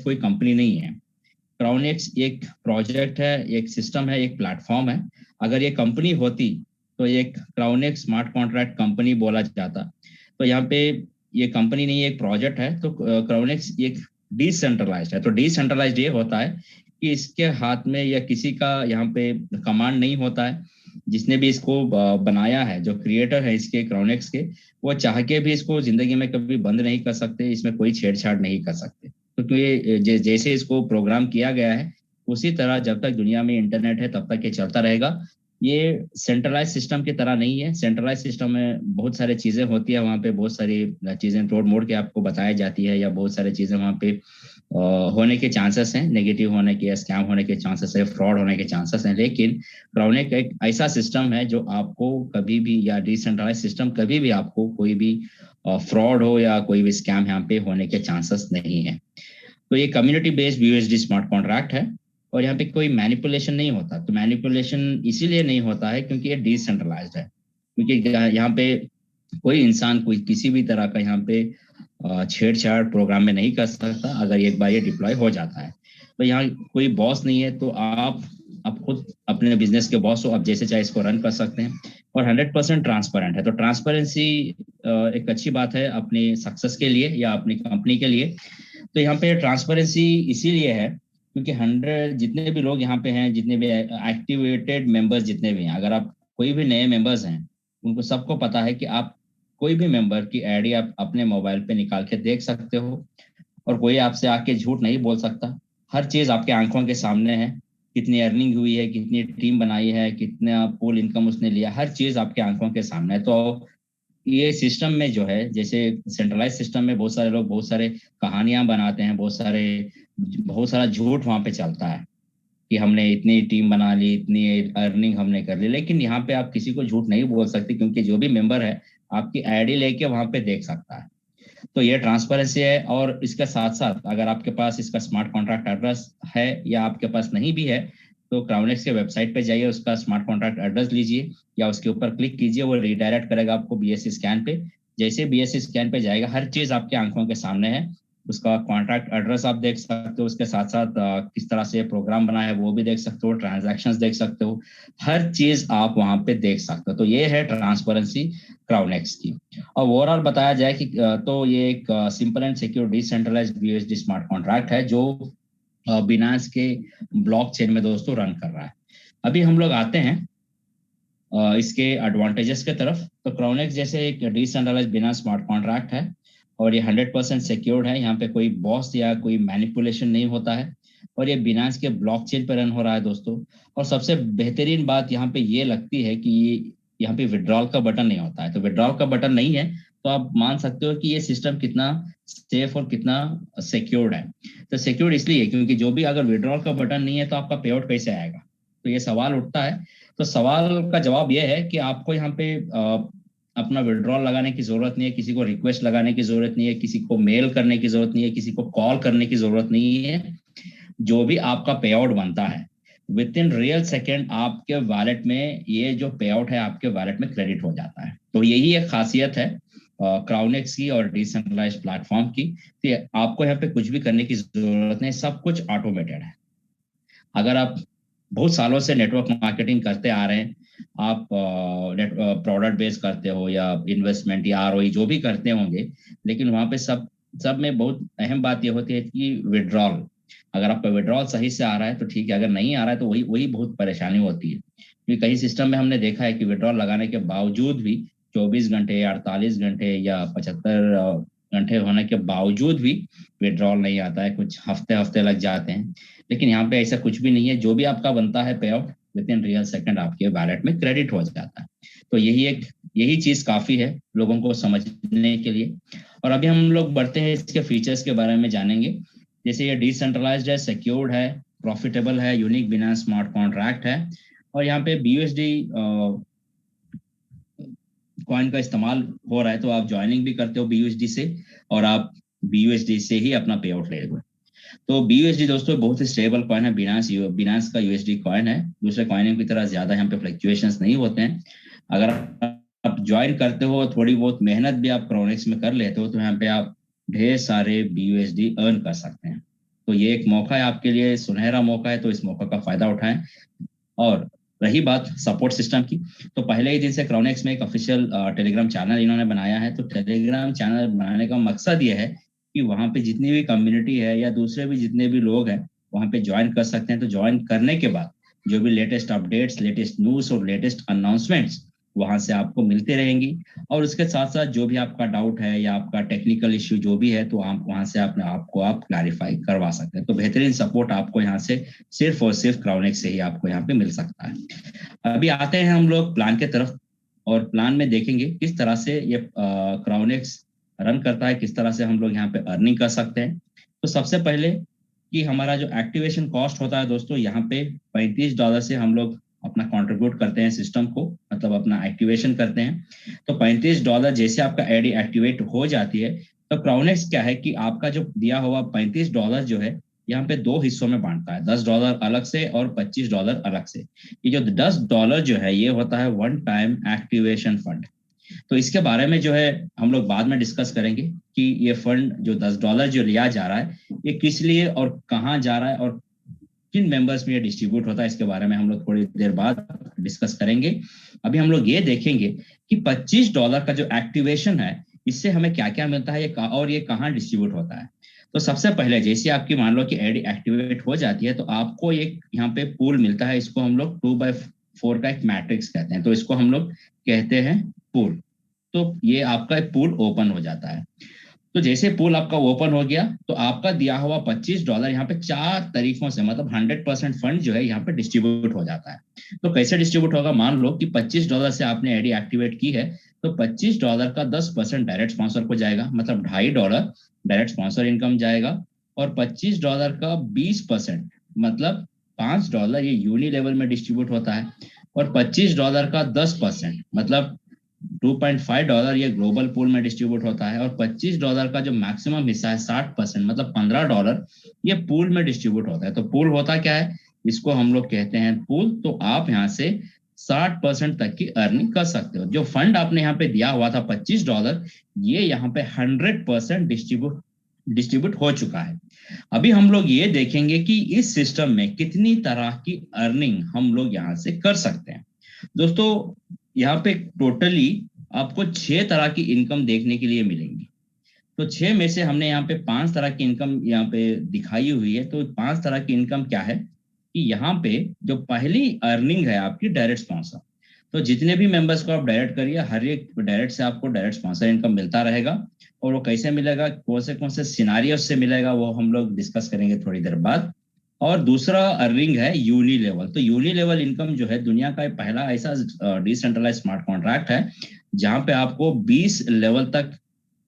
कोई कंपनी नहीं है। क्राउनेक्स एक प्रोजेक्ट है, एक सिस्टम है, एक प्लेटफॉर्म है। अगर ये कंपनी होती तो एक क्राउनेक्स स्मार्ट कॉन्ट्रैक्ट कंपनी बोला जाता। तो यहाँ पे ये कंपनी नहीं, एक प्रोजेक्ट है। तो क्राउनेक्स एक डिसेंट्रलाइज्ड है। तो डिसेंट्रलाइज्ड ये होता है कि इसके हाथ में या किसी का यहाँ पे कमांड नहीं होता है। जिसने भी इसको बनाया है, जो क्रिएटर है इसके क्राउनेक्स के, वो चाह के भी इसको जिंदगी में कभी बंद नहीं कर सकते, इसमें कोई छेड़छाड़ नहीं कर सकते। क्योंकि ये जैसे इसको प्रोग्राम किया गया है उसी तरह जब तक दुनिया में इंटरनेट है तब तक ये चलता रहेगा। ये सेंट्रलाइज सिस्टम की तरह नहीं है। सेंट्रलाइज सिस्टम में बहुत सारी चीजें होती है, वहाँ पे बहुत सारी चीजें तोड़ मोड़ के आपको बताई जाती है, या बहुत सारी चीजें वहाँ पे होने के चांसेस हैं, नेगेटिव होने के, स्कैम होने के चांसेस है, फ्रॉड होने के चांसेस हैं। लेकिन क्राउनेक एक ऐसा सिस्टम है जो आपको कभी भी, या डिसेंट्रलाइज सिस्टम कभी भी आपको कोई भी फ्रॉड हो या कोई भी स्कैम यहाँ पे होने के चांसेस नहीं है। तो ये community based USD smart contract है और यहाँ पे कोई मैनिपुलेशन नहीं होता। तो मैनिपुलेशन इसीलिए नहीं होता है क्योंकि ये डिसेंट्रलाइज्ड है। क्योंकि यहाँ पे कोई इंसान कोई किसी भी तरह का यहाँ पे छेड़छाड़ प्रोग्राम में नहीं कर सकता अगर एक बार ये डिप्लॉय हो जाता है। तो यहाँ कोई बॉस नहीं है, तो आप खुद अपने बिजनेस के बॉस हो, आप जैसे चाहे इसको रन कर सकते हैं। और 100% ट्रांसपेरेंट है। तो ट्रांसपेरेंसी एक अच्छी बात है अपनी सक्सेस के लिए या अपनी कंपनी के लिए। तो यहाँ पे ट्रांसपेरेंसी इसीलिए है क्योंकि 100 जितने भी लोग यहाँ पे हैं, जितने भी एक्टिवेटेड मेंबर्स जितने भी हैं, अगर आप कोई भी नए मेंबर्स हैं, उनको सबको पता है कि आप कोई भी मेंबर की आईडी आप अपने मोबाइल पे निकाल के देख सकते हो और कोई आपसे आके झूठ नहीं बोल सकता। हर चीज आपके आंखों के सामने है। कितनी अर्निंग हुई है, कितनी टीम बनाई है, कितना पूल इनकम उसने लिया, हर चीज आपके आंखों के सामने है। तो ये सिस्टम में जो है, जैसे सेंट्रलाइज सिस्टम में बहुत सारे लोग बहुत सारे कहानियां बनाते हैं, बहुत सारा झूठ वहां पे चलता है कि हमने इतनी टीम बना ली, इतनी अर्निंग हमने कर ली। लेकिन यहाँ पे आप किसी को झूठ नहीं बोल सकते क्योंकि जो भी मेंबर है आपकी आईडी लेके वहां पे देख सकता है। तो ये ट्रांसपेरेंसी है। और इसके साथ साथ अगर आपके पास इसका स्मार्ट कॉन्ट्रैक्ट एड्रेस है या आपके पास नहीं भी है, तो क्राउनेक्स के वेबसाइट पे जाइए, उसका स्मार्ट कॉन्ट्रैक्ट एड्रेस लीजिए या उसके ऊपर क्लिक कीजिए, वो रिडायरेक्ट करेगा आपको बीएससी स्कैन पे। जैसे बीएससी स्कैन पे जाएगा, हर चीज आपके आंखों के सामने है। उसका कॉन्ट्रैक्ट एड्रेस आप देख सकते हो, उसके साथ साथ किस तरह से प्रोग्राम बना है वो भी देख सकते हो, ट्रांजैक्शंस देख सकते हो, हर चीज आप वहां पे देख सकते हो। तो ये है ट्रांसपेरेंसी क्राउनेक्स की। और ओवरऑल बताया जाए कि तो ये एक simple and secure decentralized USD smart contract है जो बिनांस के ब्लॉकचेन में दोस्तों रन कर रहा है। अभी हम लोग आते हैं इसके एडवांटेजेस के तरफ। तो क्राउनेक्स जैसे एक डिसेंट्रलाइज्ड बिनांस स्मार्ट कॉन्ट्रैक्ट है और ये 100% सिक्योर्ड है। यहाँ पे कोई बॉस या कोई मैनिपुलेशन नहीं होता है और ये बिनांस के ब्लॉकचेन पे रन हो रहा है दोस्तों। और सबसे बेहतरीन बात यहाँ पे ये लगती है कि यहाँ पे विड्रॉल का बटन नहीं होता है। तो विड्रॉल का बटन नहीं है तो आप मान सकते हो कि ये सिस्टम कितना सेफ और कितना सिक्योर्ड है। तो सिक्योर्ड इसलिए क्योंकि जो भी अगर विड्रॉल का बटन नहीं है तो आपका पे आउट कैसे आएगा। तो ये सवाल उठता है। तो सवाल का जवाब ये है कि आपको यहाँ पे अपना विड्रॉल लगाने की जरूरत नहीं है, किसी को रिक्वेस्ट लगाने की जरूरत नहीं है, किसी को मेल करने की जरूरत नहीं है, किसी को कॉल करने की जरूरत नहीं है। जो भी आपका पे आउट बनता है विद इन रियल सेकेंड आपके वॉलेट में, ये जो पे आउट है आपके वॉलेट में क्रेडिट हो जाता है। तो यही एक खासियत है क्राउनेक्स की और डिसेंट्रलाइज्ड प्लेटफॉर्म की। तो आपको यहाँ पे कुछ भी करने की जरूरत नहीं, सब कुछ ऑटोमेटेड है। अगर आप बहुत सालों से नेटवर्क मार्केटिंग करते आ रहे हैं, आप प्रोडक्ट बेस करते हो या इन्वेस्टमेंट या आरओई जो भी करते होंगे, लेकिन वहां पे सब में बहुत अहम बात ये होती है कि विड्रॉल, अगर आपका विड्रॉल सही से आ रहा है तो ठीक है, अगर नहीं आ रहा है तो वही वही बहुत परेशानी होती है। क्योंकि कई सिस्टम में हमने देखा है कि विड्रॉल लगाने के बावजूद भी 24 घंटे, 48 घंटे या 75 घंटे होने के बावजूद भी विड्रॉल नहीं आता है, कुछ हफ्ते हफ्ते लग जाते हैं। लेकिन यहाँ पे ऐसा कुछ भी नहीं है, जो भी आपका बनता है पे out with in real second आपके वॉलेट में क्रेडिट हो जाता है। तो यही चीज काफी है लोगों को समझने के लिए। और अभी हम लोग बढ़ते हैं इसके फीचर्स के बारे में जानेंगे। जैसे ये डिसेंट्रलाइज्ड है, सिक्योर्ड है, प्रॉफिटेबल है, यूनिक बिनांस स्मार्ट कॉन्ट्रैक्ट है और यहाँ पे बीयूएसडी कॉइन का इस्तेमाल हो रहा है। तो आप ज्वाइनिंग भी करते हो बीयूएसडी से और आप बीयूएसडी से ही अपना पे आउट ले रहे। तो बीयूएसडी दोस्तों बहुत ही स्टेबल कॉइन है। बिनांस का यूएसडी कॉइन है, दूसरे कॉइन की तरह ज्यादा यहाँ पे फ्लक्चुएशंस नहीं होते हैं। अगर आप ज्वाइन करते हो, थोड़ी बहुत मेहनत भी आप क्राउनेक्स में कर लेते हो, तो यहाँ पे आप ढेर सारे बीयूएसडी अर्न कर सकते हैं। तो ये एक मौका है आपके लिए, सुनहरा मौका है, तो इस मौका का फायदा उठाएं। और रही बात सपोर्ट सिस्टम की, तो पहले ही दिन से क्राउनेक्स में एक ऑफिशियल टेलीग्राम चैनल इन्होंने बनाया है। तो टेलीग्राम चैनल बनाने का मकसद ये है कि वहाँ पे जितनी भी कम्युनिटी है या दूसरे भी जितने भी लोग हैं वहाँ पे ज्वाइन कर सकते हैं। तो ज्वाइन करने के बाद जो भी लेटेस्ट अपडेट्स, लेटेस्ट न्यूज़ और लेटेस्ट अनाउंसमेंट्स वहां से आपको मिलती रहेंगी। और उसके साथ साथ जो भी आपका डाउट है या आपका टेक्निकल इश्यू जो भी है, तो आप वहां से आपको आप क्लैरिफाई करवा सकते हैं। तो बेहतरीन सपोर्ट आपको यहाँ से सिर्फ और सिर्फ क्राउनेक्स से ही आपको यहाँ पे मिल सकता है। अभी आते हैं हम लोग प्लान के तरफ, और प्लान में देखेंगे किस तरह से ये क्राउनेक्स रन करता है, किस तरह से हम लोग यहाँ पे अर्निंग कर सकते हैं। तो सबसे पहले कि हमारा जो एक्टिवेशन कॉस्ट होता है दोस्तों, यहाँ पे $35 से हम लोग अपना कंट्रीब्यूट करते हैं सिस्टम को, मतलब अपना एक्टिवेशन करते हैं। तो $35 जैसे आपका आईडी एक्टिवेट हो जाती है, तो क्राउनेक्स क्या है कि आपका जो दिया हुआ $35 जो है यहाँ पे दो हिस्सों में बांटता है, $10 अलग से और $25 अलग से। ये जो $10 जो है ये होता है वन टाइम एक्टिवेशन फंड। तो इसके बारे में जो है हम लोग बाद में डिस्कस करेंगे कि ये फंड जो $10 जो लिया जा रहा है ये किस लिए और कहाँ जा रहा है और किन मेंबर्स में ये डिस्ट्रीब्यूट होता है, इसके बारे में हम लोग थोड़ी देर बाद डिस्कस करेंगे। अभी हम लोग ये देखेंगे कि $25 का जो एक्टिवेशन है इससे हमें क्या क्या मिलता है और ये कहाँ डिस्ट्रीब्यूट होता है। तो सबसे पहले जैसे आपकी मान लो कि आईडी एक्टिवेट हो जाती है तो आपको एक यहाँ पे पूल मिलता है, इसको हम लोग 2x4 का एक मैट्रिक्स कहते हैं, तो इसको हम लोग कहते हैं पूल। तो ये आपका एक पूल ओपन हो जाता है। तो जैसे पूल आपका ओपन हो गया तो आपका दिया हुआ $25 यहाँ पे 4 तरीकों से, मतलब 100% फंड जो है यहाँ पे डिस्ट्रीब्यूट हो जाता है। तो कैसे डिस्ट्रीब्यूट होगा, मान लो कि $25 से आपने आईडी एक्टिवेट की है, तो $25 का 10% डायरेक्ट स्पॉन्सर को जाएगा, मतलब $2.5 डायरेक्ट स्पॉन्सर इनकम जाएगा। और $25 का 20%, मतलब $5 ये यूनि लेवल में डिस्ट्रीब्यूट होता है। और $25 का 10%, मतलब $2.5 ये ग्लोबल पूल में डिस्ट्रीब्यूट होता है। और $25 का जो मैक्सिमम हिस्सा है 60%, मतलब $15 ये पूल में डिस्ट्रीब्यूट होता है। तो पूल होता क्या है, इसको हम लोग कहते हैं पूल। तो आप यहाँ से 60% तक की अर्निंग कर सकते हो। जो फंड आपने यहाँ पे दिया हुआ था $25, ये यहाँ पे 100% डिस्ट्रीब्यूट हो चुका है। अभी हम लोग ये देखेंगे कि इस सिस्टम में कितनी तरह की अर्निंग हम लोग यहाँ से कर सकते हैं। दोस्तों यहाँ पे टोटली आपको 6 तरह की इनकम देखने के लिए मिलेंगी। तो 6 में से हमने यहाँ पे 5 तरह की इनकम यहाँ पे दिखाई हुई है। तो 5 तरह की इनकम क्या है कि यहाँ पे जो पहली अर्निंग है आपकी डायरेक्ट स्पॉन्सर। तो जितने भी मेंबर्स को आप डायरेक्ट करिए, हर एक डायरेक्ट से आपको डायरेक्ट स्पॉन्सर इनकम मिलता रहेगा। और वो कैसे मिलेगा, कौन से सिनारियो से मिलेगा, वो हम लोग डिस्कस करेंगे थोड़ी देर बाद। और दूसरा अर्निंग है यूनी लेवल। तो यूनी लेवल इनकम जो है दुनिया का पहला ऐसा डिसेंट्रलाइज स्मार्ट कॉन्ट्रैक्ट है जहां पे आपको 20 लेवल तक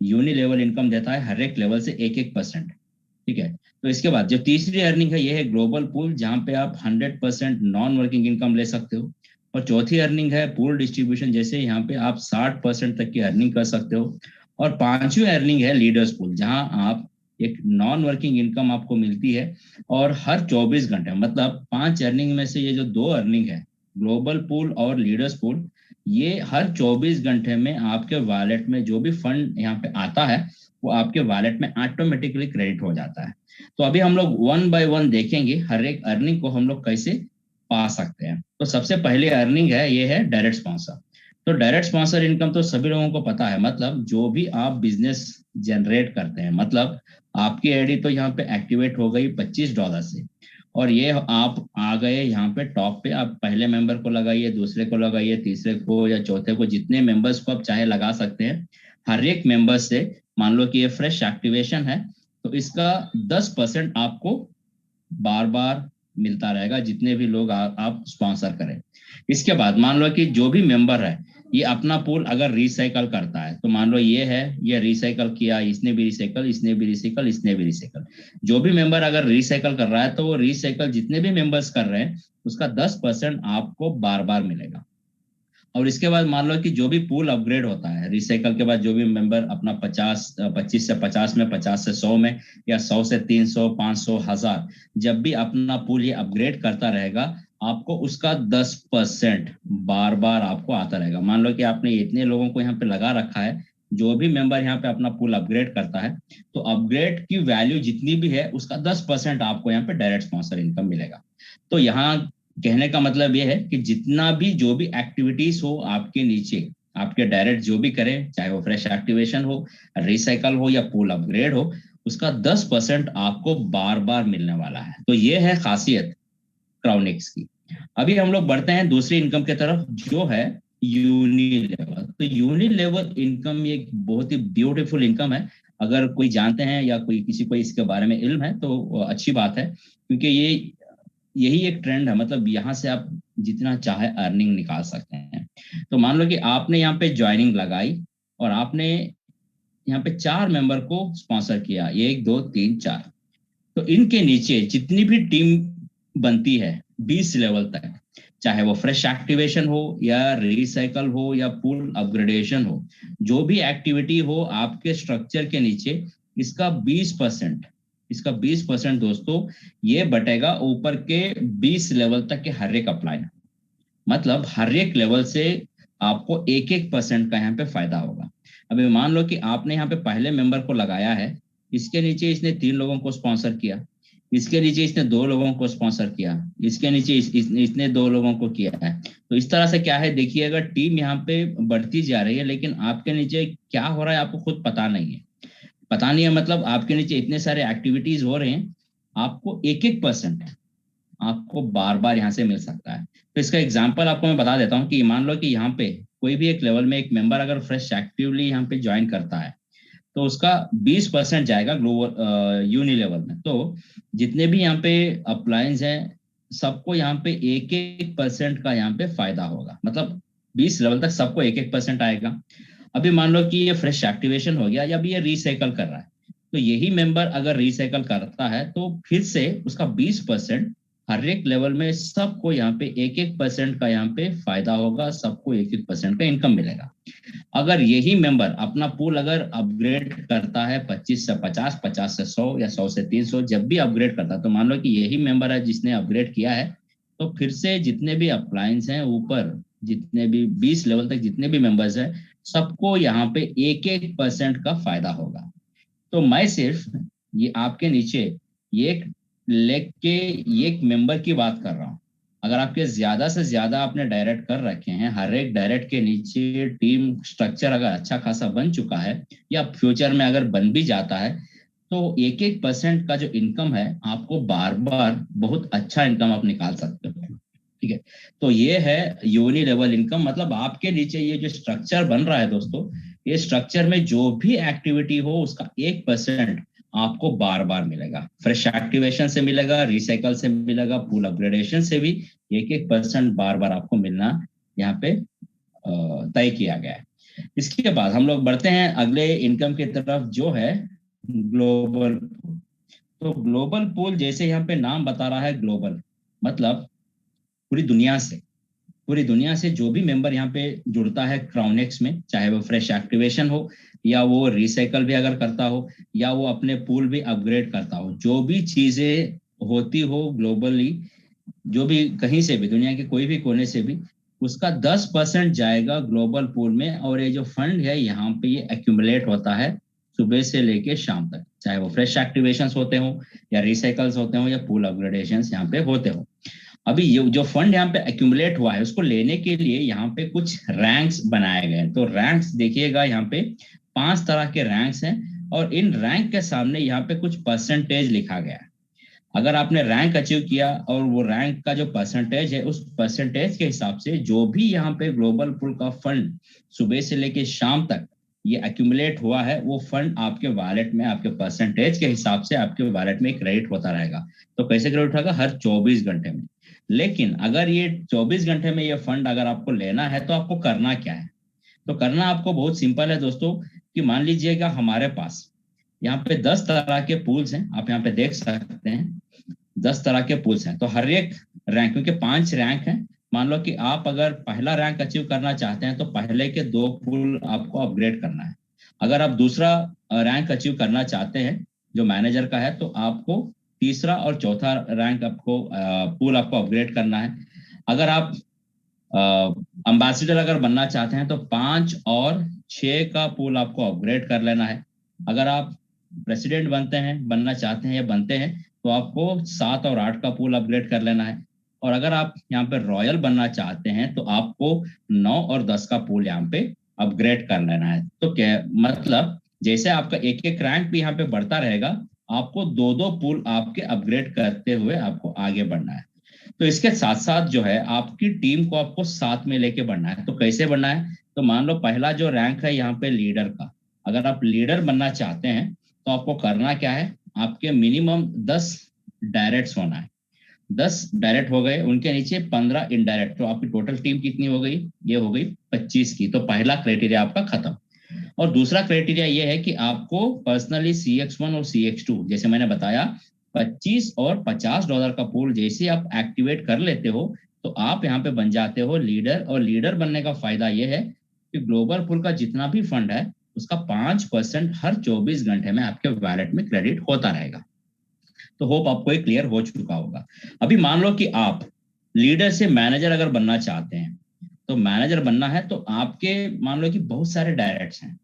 यूनी लेवल इनकम देता है, हर एक लेवल से 1-1%। ठीक है। तो इसके बाद जो तीसरी अर्निंग है ये है ग्लोबल पूल, जहां पे आप 100% नॉन वर्किंग इनकम ले सकते हो। और चौथी अर्निंग है पूल डिस्ट्रीब्यूशन, जैसे यहाँ पे आप 60% तक की अर्निंग कर सकते हो। और पांचवी अर्निंग है लीडर्स पूल, जहां आप एक नॉन वर्किंग इनकम आपको मिलती है और हर 24 घंटे, मतलब 5 अर्निंग में से ये जो 2 अर्निंग है ग्लोबल पूल और लीडर्स पूल, ये हर 24 घंटे में आपके वॉलेट में जो भी फंड यहाँ पे आता है वो आपके वॉलेट में ऑटोमेटिकली क्रेडिट हो जाता है। तो अभी हम लोग वन बाय वन देखेंगे हर एक अर्निंग को हम लोग कैसे पा सकते हैं। तो सबसे पहले अर्निंग है ये है डायरेक्ट स्पॉन्सर। तो डायरेक्ट स्पॉन्सर इनकम तो सभी लोगों को पता है, मतलब जो भी आप बिजनेस जनरेट करते हैं, मतलब आपकी आईडी तो यहाँ पे एक्टिवेट हो गई $25 से, और ये आप आ गए यहाँ पे टॉप पे। आप पहले मेंबर को लगाइए, दूसरे को लगाइए, तीसरे को या चौथे को, जितने मेंबर्स को आप चाहे लगा सकते हैं। हर एक मेंबर से मान लो कि ये फ्रेश एक्टिवेशन है तो इसका 10% आपको बार बार मिलता रहेगा, जितने भी लोग आप स्पॉन्सर करें। इसके बाद मान लो कि जो भी मेंबर है ये अपना पूल अगर रिसाइकल करता है, तो मान लो ये है, ये रिसाइकल किया, इसने भी रिसाइकल, इसने भी रिसाइकल, इसने भी रिसाइकल। जो भी मेंबर अगर रिसाइकल कर रहा है तो वो रिसाइकल जितने भी मेंबर्स कर रहे हैं उसका 10% आपको बार बार मिलेगा। और इसके बाद मान लो कि जो भी पूल अपग्रेड होता है रिसाइकल के बाद, जो भी मेंबर अपना 25 से 50 में, 50 से 100 में, या 100 से 300, 500, 1000, जब भी अपना पूल ये अपग्रेड करता रहेगा आपको उसका 10% बार बार आपको आता रहेगा। मान लो कि आपने इतने लोगों को यहाँ पे लगा रखा है, जो भी मेंबर यहाँ पे अपना पूल अपग्रेड करता है, तो अपग्रेड की वैल्यू जितनी भी है उसका 10% आपको यहाँ पे डायरेक्ट स्पॉन्सर इनकम मिलेगा। तो यहाँ कहने का मतलब ये है कि जितना भी जो भी एक्टिविटीज हो आपके नीचे, आपके डायरेक्ट जो भी करें, चाहे वो फ्रेश एक्टिवेशन हो, रिसाइकल हो या पूल अपग्रेड हो, उसका 10% आपको बार बार मिलने वाला है। तो ये है खासियत क्राउनेक्स की। अभी हम लोग बढ़ते हैं दूसरी इनकम की तरफ, जो है यूनि लेवल। तो यूनि लेवल इनकम ये एक बहुत ही ब्यूटीफुल इनकम है। अगर कोई जानते हैं या कोई किसी को इसके बारे में इल्म है तो अच्छी बात है, क्योंकि ये यही एक ट्रेंड है। मतलब यहाँ से आप जितना चाहे अर्निंग निकाल सकते हैं। तो मान लो कि आपने यहाँ पे ज्वाइनिंग लगाई और आपने यहाँ पे 4 मेंबर को स्पॉन्सर किया, 1 2 3 4। तो इनके नीचे जितनी भी टीम बनती है 20 लेवल तक, चाहे वो फ्रेश एक्टिवेशन हो या रिसाइकल हो या पूल अपग्रेडेशन हो, जो भी एक्टिविटी हो आपके स्ट्रक्चर के नीचे, इसका 20%, इसका 20% दोस्तों ये बटेगा ऊपर के 20 लेवल तक के हर एक अप्लाई। मतलब हर एक लेवल से आपको 1-1% का यहाँ पे फायदा होगा। अभी मान लो कि आपने यहाँ पे पहले मेंबर को लगाया है, इसके नीचे इसने 3 लोगों को स्पॉन्सर किया, इसके नीचे इसने 2 लोगों को स्पॉन्सर किया, इसके नीचे इसने 2 लोगों को किया है। तो इस तरह से क्या है, देखिए अगर टीम यहाँ पे बढ़ती जा रही है लेकिन आपके नीचे क्या हो रहा है आपको खुद पता नहीं है। पता नहीं है मतलब आपके नीचे इतने सारे एक्टिविटीज हो रहे हैं, आपको 1-1% आपको बार बार यहाँ से मिल सकता है। तो इसका एग्जांपल आपको मैं बता देता हूँ कि मान लो कि यहाँ पे कोई भी एक लेवल में एक मेंबर अगर फ्रेश एक्टिवली यहाँ पे ज्वाइन करता है, तो उसका 20% जाएगा ग्लोबल यूनि लेवल में। तो जितने भी यहाँ पे अप्लायंस हैं, सबको यहाँ पे 1-1% का यहाँ पे फायदा होगा। मतलब 20 लेवल तक सबको 1-1% आएगा। अभी मान लो कि ये फ्रेश एक्टिवेशन हो गया या अभी ये रिसाइकल कर रहा है, तो यही मेंबर अगर रिसाइकल करता है तो फिर से उसका 20% हर एक लेवल में सबको यहाँ पे 1-1% का यहाँ पे फायदा होगा, सबको 1-1% का इनकम मिलेगा। अगर यही मेंबर अपना पूल अगर अपग्रेड करता है 25 से 50, 50 से 100 या 100 से 300, जब भी अपग्रेड करता है, तो मान लो कि यही मेंबर है जिसने अपग्रेड किया है, तो फिर से जितने भी अप्लायंस हैं ऊपर, जितने भी 20 लेवल तक जितने भी मेंबर्स हैं, सबको यहाँ पे 1-1% का फायदा होगा। तो मैं सिर्फ ये आपके नीचे ये एक लेग के ये एक मेंबर की बात कर रहा हूँ। अगर आपके ज्यादा से ज्यादा आपने डायरेक्ट कर रखे हैं, हर एक डायरेक्ट के नीचे टीम स्ट्रक्चर अगर अच्छा खासा बन चुका है या फ्यूचर में अगर बन भी जाता है, तो 1-1% का जो इनकम है आपको बार बार बहुत अच्छा इनकम आप निकाल सकते हो। ठीक है। तो ये है यूनि लेवल इनकम। मतलब आपके नीचे ये जो स्ट्रक्चर बन रहा है दोस्तों, ये स्ट्रक्चर में जो भी एक्टिविटी हो उसका 1% आपको बार बार मिलेगा। फ्रेश एक्टिवेशन से मिलेगा, रिसाइकल से मिलेगा, पूल अपग्रेडेशन से भी 1-1% बार बार आपको मिलना यहाँ पे तय किया गया है। इसके बाद हम लोग बढ़ते हैं अगले इनकम की तरफ, जो है ग्लोबल। तो ग्लोबल पूल, जैसे यहाँ पे नाम बता रहा है ग्लोबल, मतलब पूरी दुनिया से, पूरी दुनिया से जो भी मेंबर यहाँ पे जुड़ता है क्राउनेक्स में, चाहे वो फ्रेश एक्टिवेशन हो या वो रिसाइकल भी अगर करता हो या वो अपने पूल भी अपग्रेड करता हो, जो भी चीजें होती हो ग्लोबली, जो भी कहीं से भी दुनिया के कोई भी कोने से भी, उसका 10% जाएगा ग्लोबल पूल में। और ये जो फंड है यहाँ पे ये एक्यूमुलेट होता है सुबह से लेके शाम तक, चाहे वो फ्रेश एक्टिवेशन होते हो या रिसाइकल्स होते हो या पूल अपग्रेडेशन यहाँ पे होते हो। अभी ये जो फंड यहाँ पे एक्यूमुलेट हुआ है उसको लेने के लिए यहाँ पे कुछ रैंक्स बनाए गए हैं। तो रैंक्स देखिएगा, यहाँ पे 5 तरह के रैंक्स हैं और इन रैंक के सामने यहाँ पे कुछ परसेंटेज लिखा गया है। अगर आपने रैंक अचीव किया और वो रैंक का जो परसेंटेज है, उस परसेंटेज के हिसाब से जो भी यहाँ पे ग्लोबल पूल का फंड सुबह से लेके शाम तक ये एक्यूमुलेट हुआ है, वो फंड आपके वॉलेट में आपके परसेंटेज के हिसाब से आपके वॉलेट में क्रेडिट होता रहेगा। तो कैसे क्रेडिट होगा? हर 24 घंटे में। लेकिन अगर ये 24 घंटे में ये फंड अगर आपको लेना है तो आपको करना क्या है? तो करना आपको बहुत सिंपल है दोस्तों, कि मान लीजिएगा हमारे पास यहाँ पे 10 तरह के पूल्स हैं, आप यहाँ पे देख सकते हैं 10 तरह के पूल्स हैं। तो हर एक रैंक, क्योंकि 5 रैंक हैं, मान लो कि आप अगर पहला रैंक अचीव करना चाहते हैं तो पहले के 2 पूल आपको अपग्रेड करना है। अगर आप दूसरा रैंक अचीव करना चाहते हैं जो मैनेजर का है, तो आपको तीसरा और चौथा रैंक आपको पूल आपको अपग्रेड करना है। अगर आप अम्बेसडर अगर बनना चाहते हैं तो 5 और 6 का पूल आपको अपग्रेड कर लेना है। अगर आप प्रेसिडेंट बनना चाहते हैं या बनते हैं तो आपको 7 और 8 का पूल अपग्रेड कर लेना है। और अगर आप यहाँ पे रॉयल बनना चाहते हैं तो आपको 9 और 10 का पूल यहाँ पे अपग्रेड कर लेना है। तो क्या मतलब, जैसे आपका एक एक रैंक भी यहाँ पे बढ़ता रहेगा, आपको दो दो पूल आपके अपग्रेड करते हुए आपको आगे बढ़ना है। तो इसके साथ साथ जो है आपकी टीम को आपको साथ में लेके बढ़ना है। तो कैसे बढ़ना है? तो मान लो पहला जो रैंक है यहाँ पे लीडर का, अगर आप लीडर बनना चाहते हैं तो आपको करना क्या है, आपके मिनिमम 10 डायरेक्ट्स होना है। 10 डायरेक्ट हो गए, उनके नीचे 15 इनडायरेक्ट, तो आपकी टोटल टीम कितनी हो गई? ये हो गई 25 की। तो पहला क्राइटेरिया आपका खत्म। और दूसरा क्राइटेरिया ये है कि आपको पर्सनली CX1 और CX2, जैसे मैंने बताया, 25 और $50 का पूल जैसे आप एक्टिवेट कर लेते हो तो आप यहाँ पे बन जाते हो लीडर। और लीडर बनने का फायदा ये है कि ग्लोबल पूल का जितना भी फंड है उसका 5% हर 24 घंटे में आपके वैलेट में क्रेडिट होता रहेगा। तो होप आपको ये क्लियर हो चुका होगा। अभी मान लो कि आप लीडर से मैनेजर अगर बनना चाहते हैं, तो मैनेजर बनना है तो आपके मान लो कि बहुत सारे डायरेक्ट्स हैं,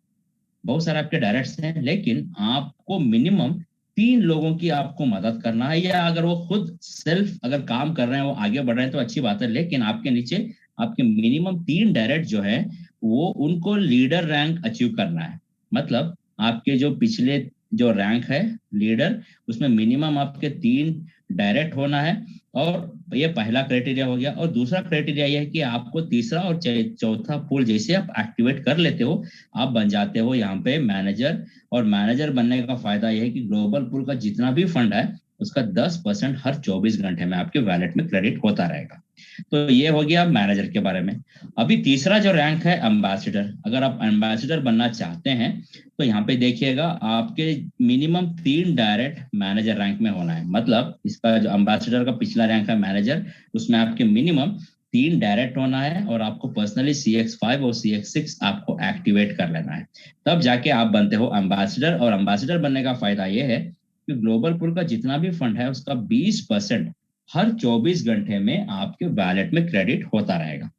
बहुत सारे आपके डायरेक्ट्स हैं, लेकिन आपको मिनिमम 3 लोगों की आपको मदद करना है। या अगर वो खुद सेल्फ अगर काम कर रहे हैं, वो आगे बढ़ रहे हैं तो अच्छी बात है, लेकिन आपके नीचे आपके मिनिमम 3 डायरेक्ट जो है वो उनको लीडर रैंक अचीव करना है। मतलब आपके जो पिछले जो रैंक है लीडर, उसमें मिनिमम आपके 3 डायरेक्ट होना है। और ये पहला क्राइटेरिया हो गया। और दूसरा क्राइटेरिया ये है कि आपको तीसरा और चौथा पूल जैसे आप एक्टिवेट कर लेते हो, आप बन जाते हो यहाँ पे मैनेजर। और मैनेजर बनने का फायदा यह है कि ग्लोबल पूल का जितना भी फंड है उसका 10% हर 24 घंटे में आपके वैलेट में क्रेडिट होता रहेगा। तो ये हो गया मैनेजर के बारे में। अभी तीसरा जो रैंक है एम्बेसडर, अगर आप एम्बेसडर बनना चाहते हैं तो यहाँ पे देखिएगा आपके मिनिमम 3 डायरेक्ट मैनेजर रैंक में होना है। मतलब इसका जो एम्बेसडर का पिछला रैंक है मैनेजर, उसमें आपके मिनिमम 3 डायरेक्ट होना है और आपको पर्सनली CX5 और CX6 आपको एक्टिवेट कर लेना है। तब जाके आप बनते हो एम्बेसडर। और एम्बेसडर बनने का फायदा यह है कि ग्लोबल पूल का जितना भी फंड है उसका 20% हर 24 घंटे में आपके वैलेट में क्रेडिट होता रहेगा।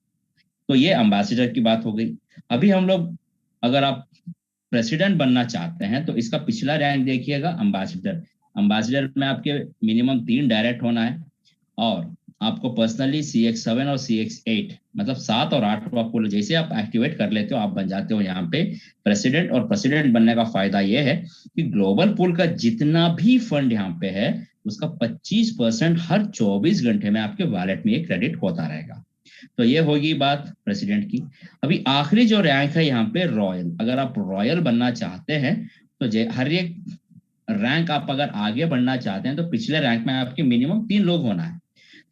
तो ये एम्बेसडर की बात हो गई। अभी हम लोग, अगर आप प्रेसिडेंट बनना चाहते हैं तो इसका पिछला रैंक देखिएगा एम्बेसडर। एम्बेसडर में आपके मिनिमम 3 डायरेक्ट होना है और आपको पर्सनली CX7 और CX8, मतलब 7 और 8 को आपको जैसे आप एक्टिवेट कर लेते हो आप बन जाते हो यहाँ पे प्रेसिडेंट। और प्रेसिडेंट बनने का फायदा ये है कि ग्लोबल पूल का जितना भी फंड यहाँ पे है उसका 25% हर 24 घंटे में आपके वॉलेट में ये क्रेडिट होता रहेगा। तो ये होगी बात प्रेसिडेंट की। अभी आखिरी जो रैंक है यहाँ पे रॉयल। अगर आप रॉयल बनना चाहते हैं तो हर एक रैंक आप अगर आगे बढ़ना चाहते हैं तो पिछले रैंक में आपके मिनिमम 3 लोग होना है।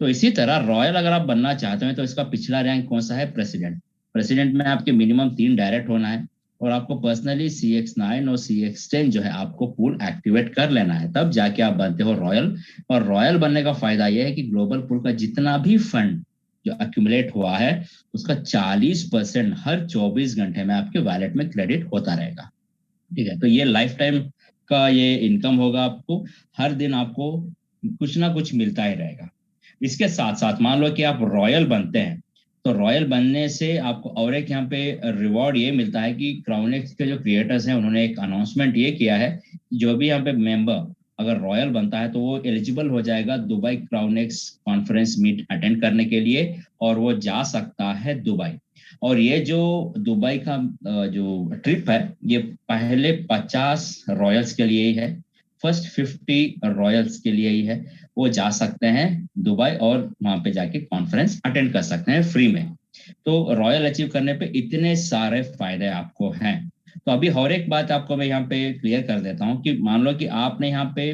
तो इसी तरह रॉयल अगर आप बनना चाहते हैं तो इसका पिछला रैंक कौन सा है? प्रेसिडेंट। प्रेसिडेंट में आपके मिनिमम 3 डायरेक्ट होना है और आपको पर्सनली CX9 और CX10 जो है आपको पूल एक्टिवेट कर लेना है, तब जाके आप बनते हो रॉयल। और रॉयल बनने का फायदा यह है कि ग्लोबल पूल का जितना भी फंड जो एक्यूमुलेट हुआ है उसका 40% हर 24 घंटे में आपके वॉलेट में क्रेडिट होता रहेगा। ठीक है, तो ये लाइफ टाइम का ये इनकम होगा आपको। हर दिन आपको कुछ ना कुछ मिलता ही रहेगा। इसके साथ साथ मान लो कि आप रॉयल बनते हैं तो रॉयल बनने से आपको और एक यहाँ पे रिवॉर्ड ये मिलता है कि क्राउनेक्स के जो क्रिएटर्स हैं उन्होंने एक अनाउंसमेंट ये किया है, जो भी यहाँ पे मेंबर अगर रॉयल बनता है तो वो एलिजिबल हो जाएगा दुबई क्राउनेक्स कॉन्फ्रेंस मीट अटेंड करने के लिए और वो जा सकता है दुबई। और ये जो दुबई का जो ट्रिप है ये पहले 50 रॉयल्स के लिए ही है, फर्स्ट 50 रॉयल्स के लिए ही है। वो जा सकते हैं दुबई और वहां पे जाके कॉन्फ्रेंस अटेंड कर सकते हैं फ्री में। तो रॉयल अचीव करने पे इतने सारे फायदे आपको हैं। तो अभी और एक बात आपको मैं यहाँ पे क्लियर कर देता हूँ कि मान लो कि आपने यहाँ पे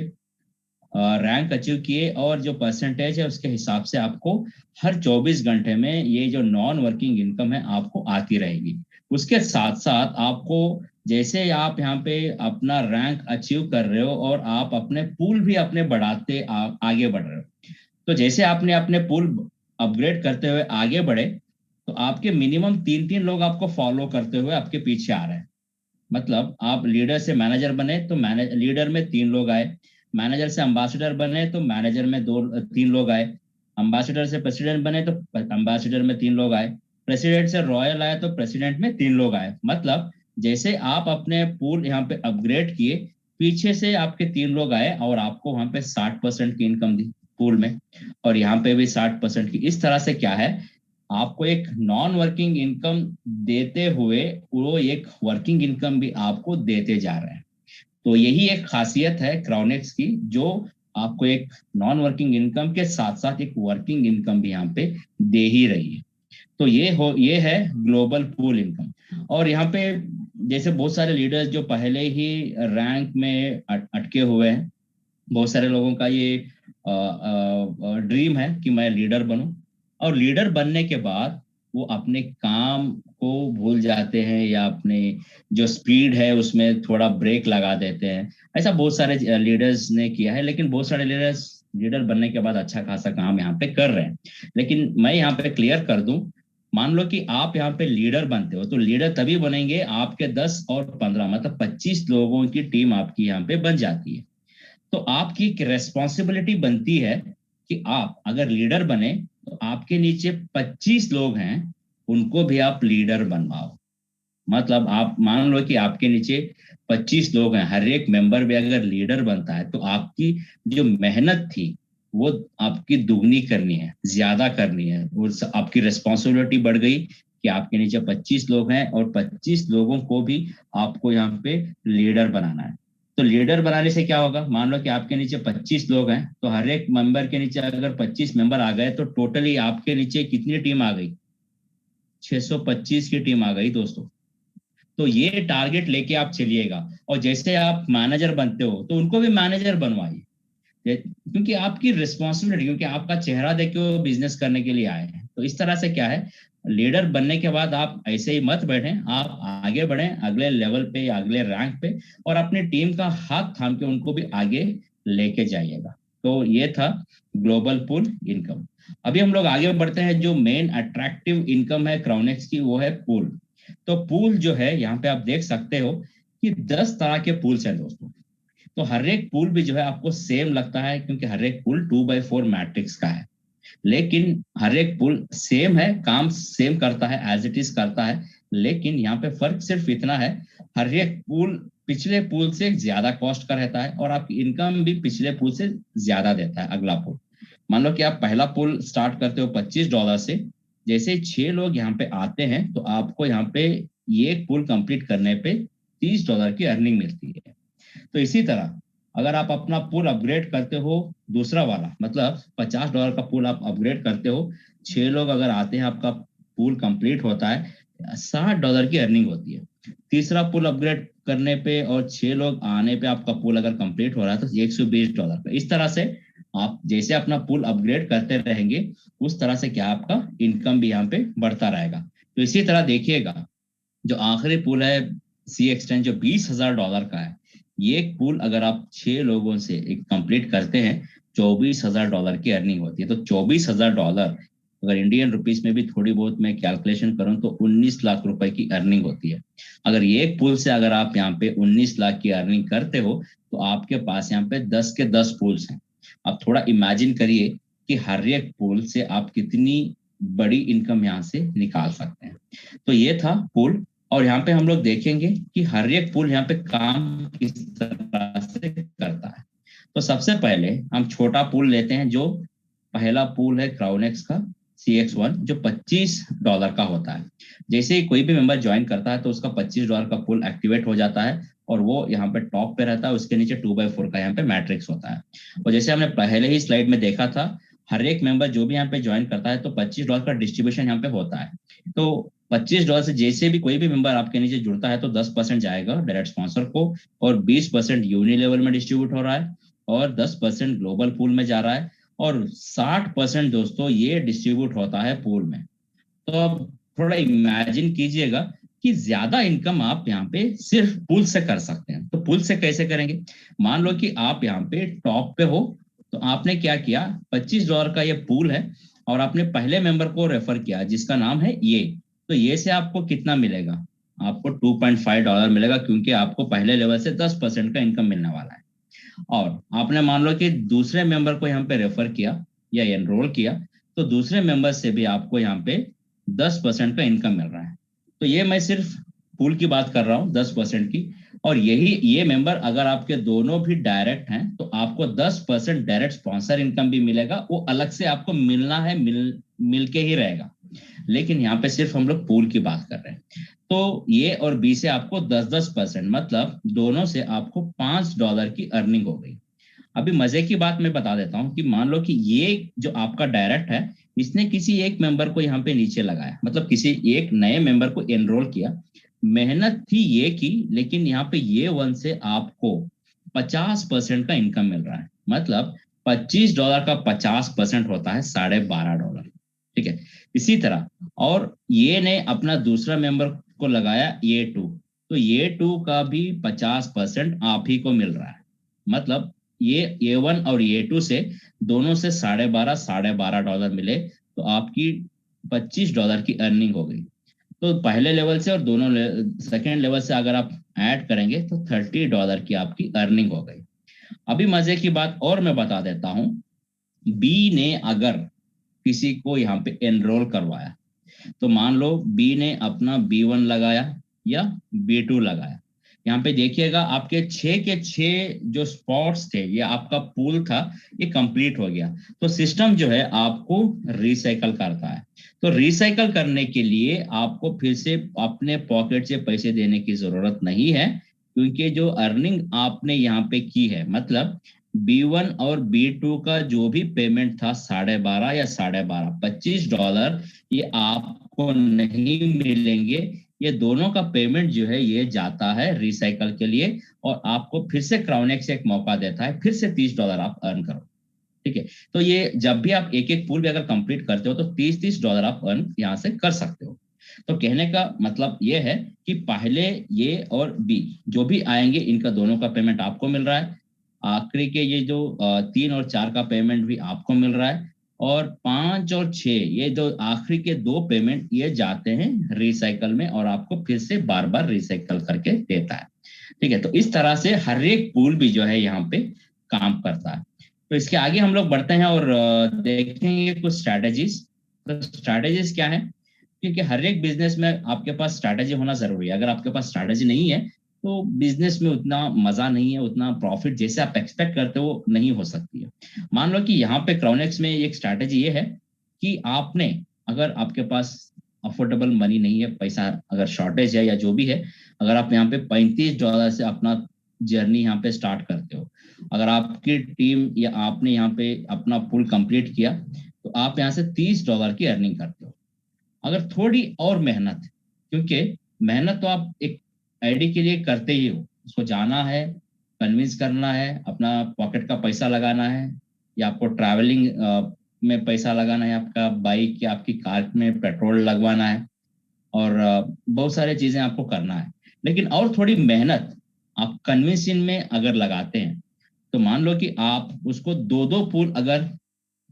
रैंक अचीव किए और जो परसेंटेज है उसके हिसाब से आपको हर 24 घंटे में ये जो नॉन वर्किंग इनकम है आपको आती रहेगी। उसके साथ साथ आपको जैसे आप यहाँ पे अपना रैंक अचीव कर रहे हो और आप अपने पूल भी अपने बढ़ाते आगे बढ़ रहे हो, तो जैसे आपने अपने पूल अपग्रेड करते हुए आगे बढ़े तो आपके मिनिमम 3-3 लोग आपको फॉलो करते हुए आपके पीछे आ रहे हैं। मतलब आप लीडर से मैनेजर बने तो लीडर में 3 लोग आए, मैनेजर से एम्बेसडर बने तो मैनेजर में 2-3 लोग आए, एम्बेसडर से प्रेसिडेंट बने तो एम्बेसडर में 3 लोग आए, प्रेसिडेंट से रॉयल आया तो प्रेसिडेंट में 3 लोग आए। मतलब जैसे आप अपने पूल यहाँ पे अपग्रेड किए, पीछे से आपके 3 लोग आए और आपको वहां पे 60% की इनकम दी पूल में, और यहाँ पे भी 60% की। इस तरह से क्या है, आपको एक नॉन वर्किंग इनकम देते हुए वो एक वर्किंग इनकम भी आपको देते जा रहे हैं। तो यही एक खासियत है क्राउनेक्स की, जो आपको एक नॉन वर्किंग इनकम के साथ साथ एक वर्किंग इनकम भी यहाँ पे दे ही रही है। तो ये है ग्लोबल पूल इनकम। और यहाँ पे जैसे बहुत सारे लीडर्स जो पहले ही रैंक में अटके हुए हैं, बहुत सारे लोगों का ये ड्रीम है कि मैं लीडर बनूं, और लीडर बनने के बाद वो अपने काम को भूल जाते हैं या अपने जो स्पीड है उसमें थोड़ा ब्रेक लगा देते हैं। ऐसा बहुत सारे लीडर्स ने किया है, लेकिन बहुत सारे लीडर्स लीडर बनने के बाद अच्छा खासा काम यहाँ पे कर रहे हैं। लेकिन मैं यहाँ पे क्लियर कर दूं, मान लो कि आप यहाँ पे लीडर बनते हो, तो लीडर तभी बनेंगे आपके 10 और 15 मतलब 25 लोगों की टीम आपकी यहाँ पे बन जाती है। तो आपकी एक रेस्पॉन्सिबिलिटी बनती है कि आप अगर लीडर बने तो आपके नीचे 25 लोग हैं, उनको भी आप लीडर बनवाओ। मतलब आप मान लो कि आपके नीचे 25 लोग हैं, हर एक मेंबर भी अगर लीडर बनता है तो आपकी जो मेहनत थी वो आपकी दुगनी करनी है, ज्यादा करनी है। और आपकी रिस्पॉन्सिबिलिटी बढ़ गई कि आपके नीचे 25 लोग हैं और 25 लोगों को भी आपको यहाँ पे लीडर बनाना है। तो लीडर बनाने से क्या होगा, मान लो कि आपके नीचे 25 लोग हैं, तो हर एक मेंबर के नीचे अगर 25 मेंबर आ गए तो टोटली आपके नीचे कितनी टीम आ गई, 625 की टीम आ गई दोस्तों। तो ये टारगेट लेके आप चलिएगा। और जैसे आप मैनेजर बनते हो तो उनको भी मैनेजर बनवाइए, क्योंकि आपकी रिस्पॉन्सिबिलिटी, क्योंकि आपका चेहरा देख के वो बिजनेस करने के लिए आए हैं। तो इस तरह से क्या है, लीडर बनने के बाद आप ऐसे ही मत बैठे, आप आगे बढ़े अगले लेवल पे या अगले रैंक पे, और अपनी टीम का हाथ थाम के उनको भी आगे लेके जाइएगा। तो ये था ग्लोबल पूल इनकम। अभी हम लोग आगे बढ़ते हैं। जो मेन अट्रैक्टिव इनकम है क्राउनेक्स की वो है पूल। तो पूल जो है यहाँ पे आप देख सकते हो कि 10 तरह के पूल्स हैं दोस्तों। तो हर एक पूल भी जो है आपको सेम लगता है, क्योंकि हर एक पूल 2/4 मैट्रिक्स का है। लेकिन हर एक पूल सेम है, काम सेम करता है, एज इट इज करता है। लेकिन यहाँ पे फर्क सिर्फ इतना है, हर एक पूल पिछले पूल से ज्यादा कॉस्ट का रहता है और आपकी इनकम भी पिछले पूल से ज्यादा देता है अगला पूल। मान लो कि आप पहला पूल स्टार्ट करते हो $25 से, जैसे 6 लोग यहाँ पे आते हैं तो आपको यहाँ पे ये पूल कंप्लीट करने पे $30 की अर्निंग मिलती है। तो इसी तरह अगर आप अपना पूल अपग्रेड करते हो, दूसरा वाला मतलब $50 का पूल आप अपग्रेड करते हो, 6 लोग अगर आते हैं, आपका पूल कंप्लीट होता है, $60 की अर्निंग होती है। तीसरा पुल अपग्रेड करने पे और 6 लोग आने पे आपका पुल अगर कंप्लीट हो रहा है तो $120 का। इस तरह से आप जैसे अपना पुल अपग्रेड करते रहेंगे, उस तरह से क्या आपका इनकम भी यहाँ पे बढ़ता रहेगा। तो इसी तरह देखिएगा, जो आखिरी पुल है सी एक्सटेंड जो $20,000 का है, ये पुल अगर आप 6 लोगों से एक कंप्लीट करते हैं, $24,000 की अर्निंग होती है। तो $24,000 अगर इंडियन रुपीस में भी थोड़ी बहुत मैं कैलकुलेशन करूं तो 19 लाख रुपए की अर्निंग होती है। अगर ये एक पुल से अगर आप यहाँ पे 19 लाख की अर्निंग करते हो, तो आपके पास यहाँ पे 10 के 10 पुल्स हैं। आप थोड़ा इमेजिन करिए कि हर एक पुल से आप कितनी बड़ी इनकम यहाँ से निकाल सकते हैं। तो ये था पुल। और यहाँ पे हम लोग देखेंगे कि हर एक पुल यहाँ पे काम किस तरह से करता है। तो सबसे पहले हम छोटा पुल लेते हैं। जो पहला पुल है क्राउनेक्स का CX1, जो $25 का होता है। जैसे ही कोई भी मेंबर ज्वाइन करता है तो उसका $25 का पुल एक्टिवेट हो जाता है और वो यहाँ पे टॉप पे रहता है। उसके नीचे 2/4 का यहाँ पे मैट्रिक्स होता है। और जैसे हमने पहले ही स्लाइड में देखा था, हर एक मेंबर जो भी यहाँ पे ज्वाइन करता है तो $25 का डिस्ट्रीब्यूशन यहाँ पे होता है। तो $25 से जैसे भी कोई भी मेंबर आपके नीचे जुड़ता है तो 10% जाएगा डायरेक्ट स्पॉन्सर को, और 20% यूनि लेवल में डिस्ट्रीब्यूट हो रहा है, और 10% ग्लोबल पूल में जा रहा है, और 60% दोस्तों ये डिस्ट्रीब्यूट होता है पूल में। तो अब थोड़ा इमेजिन कीजिएगा कि ज्यादा इनकम आप यहाँ पे सिर्फ पूल से कर सकते हैं। तो पूल से कैसे करेंगे, मान लो कि आप यहाँ पे टॉप पे हो, तो आपने क्या किया, $25 का ये पूल है और आपने पहले मेंबर को रेफर किया जिसका नाम है ये। तो ये से आपको कितना मिलेगा, आपको $2.5 मिलेगा, क्योंकि आपको पहले लेवल से 10% का इनकम मिलने वाला है। और आपने मान लो कि दूसरे मेंबर को यहाँ पे रेफर किया या एनरोल किया, तो दूसरे मेंबर से भी आपको यहाँ पे 10% का इनकम मिल रहा है। तो ये मैं सिर्फ पूल की बात कर रहा हूँ 10% की। और ये मेंबर अगर आपके दोनों भी डायरेक्ट हैं तो आपको 10% डायरेक्ट स्पॉन्सर इनकम भी मिलेगा, वो अलग से आपको मिलना है, मिल के ही रहेगा। लेकिन यहाँ पे सिर्फ हम लोग पूल की बात कर रहे हैं। तो ये और बी से आपको 10-10%, मतलब दोनों से आपको $5 की अर्निंग हो गई। अभी मजे की बात मैं बता देता हूँ कि मान लो कि ये जो आपका डायरेक्ट है, इसने किसी एक मेंबर को यहाँ पे नीचे लगाया, मतलब किसी एक नए मेंबर को एनरोल किया, मेहनत थी ये की, लेकिन यहाँ पे ये वन से आपको 50% का इनकम मिल रहा है। मतलब $25 का 50% होता है $12.5। ठीक है। इसी तरह और ये ने अपना दूसरा मेंबर को लगाया ये टू, तो ये टू का भी 50% आप ही को मिल रहा है। मतलब ये वन और ये टू से दोनों से $12.5 मिले, तो आपकी $25 की अर्निंग हो गई। तो पहले लेवल से और दोनों सेकेंड लेवल से अगर आप ऐड करेंगे तो $30 की आपकी अर्निंग हो गई। अभी मजे की बात और मैं बता देता हूँ, बी ने अगर किसी को यहाँ पे एनरोल करवाया, तो मान लो बी ने अपना B1 लगाया या B2 लगाया, यहाँ पे देखिएगा आपके 6 के 6 जो स्पॉट्स थे, ये आपका पूल था, ये कंप्लीट हो गया। तो सिस्टम जो है आपको रिसाइकल करता है। तो रिसाइकल करने के लिए आपको फिर से अपने पॉकेट से पैसे देने की जरूरत नहीं है, क्योंकि जो अर्निंग आपने यहाँ पे की है, मतलब B1 और B2 का जो भी पेमेंट था 12.5 या 12.5 $25, ये आपको नहीं मिलेंगे। ये दोनों का पेमेंट जो है ये जाता है रिसाइकल के लिए, और आपको फिर से क्राउनेक्स एक मौका देता है, फिर से $30 आप अर्न करो। ठीक है। तो ये जब भी आप एक एक पूल भी अगर कंप्लीट करते हो तो $30 आप अर्न यहाँ से कर सकते हो। तो कहने का मतलब ये है कि पहले ये और बी जो भी आएंगे, इनका दोनों का पेमेंट आपको मिल रहा है। आखिरी के ये जो 3 और 4 का पेमेंट भी आपको मिल रहा है। और 5 और 6 ये जो आखिरी के 2 पेमेंट ये जाते हैं रिसाइकल में, और आपको फिर से बार बार रिसाइकल करके देता है। ठीक है। तो इस तरह से हर एक पूल भी जो है यहाँ पे काम करता है। तो इसके आगे हम लोग बढ़ते हैं और देखेंगे कुछ स्ट्रैटेजीज। तो स्ट्रैटेजीज क्या है, क्योंकि हर एक बिजनेस में आपके पास स्ट्रैटेजी होना जरूरी है। अगर आपके पास स्ट्रैटेजी नहीं है तो बिजनेस में उतना मजा नहीं है, उतना प्रॉफिट जैसे आप एक्सपेक्ट करते हो नहीं हो सकती है। मान लो कि यहाँ पे क्राउनेक्स में एक स्ट्रैटेजी ये है कि आपने, अगर आपके पास अफोर्डेबल मनी नहीं है, पैसा अगर शॉर्टेज है या जो भी है, अगर आप यहाँ पे $35 से अपना जर्नी यहाँ पे स्टार्ट करते हो, अगर आपकी टीम या आपने यहाँ पे अपना पूल कंप्लीट किया, तो आप यहाँ से $30 की अर्निंग करते हो। अगर थोड़ी और मेहनत, क्योंकि मेहनत तो आप एक आईडी के लिए करते ही हो, उसको जाना है, कन्विंस करना है, अपना पॉकेट का पैसा लगाना है, या आपको ट्रैवलिंग में पैसा लगाना है, आपका बाइक या आपकी कार में पेट्रोल लगवाना है, और बहुत सारी चीजें आपको करना है। लेकिन और थोड़ी मेहनत आप कन्विंसिंग में अगर लगाते हैं, तो मान लो कि आप उसको 2-2 पूल अगर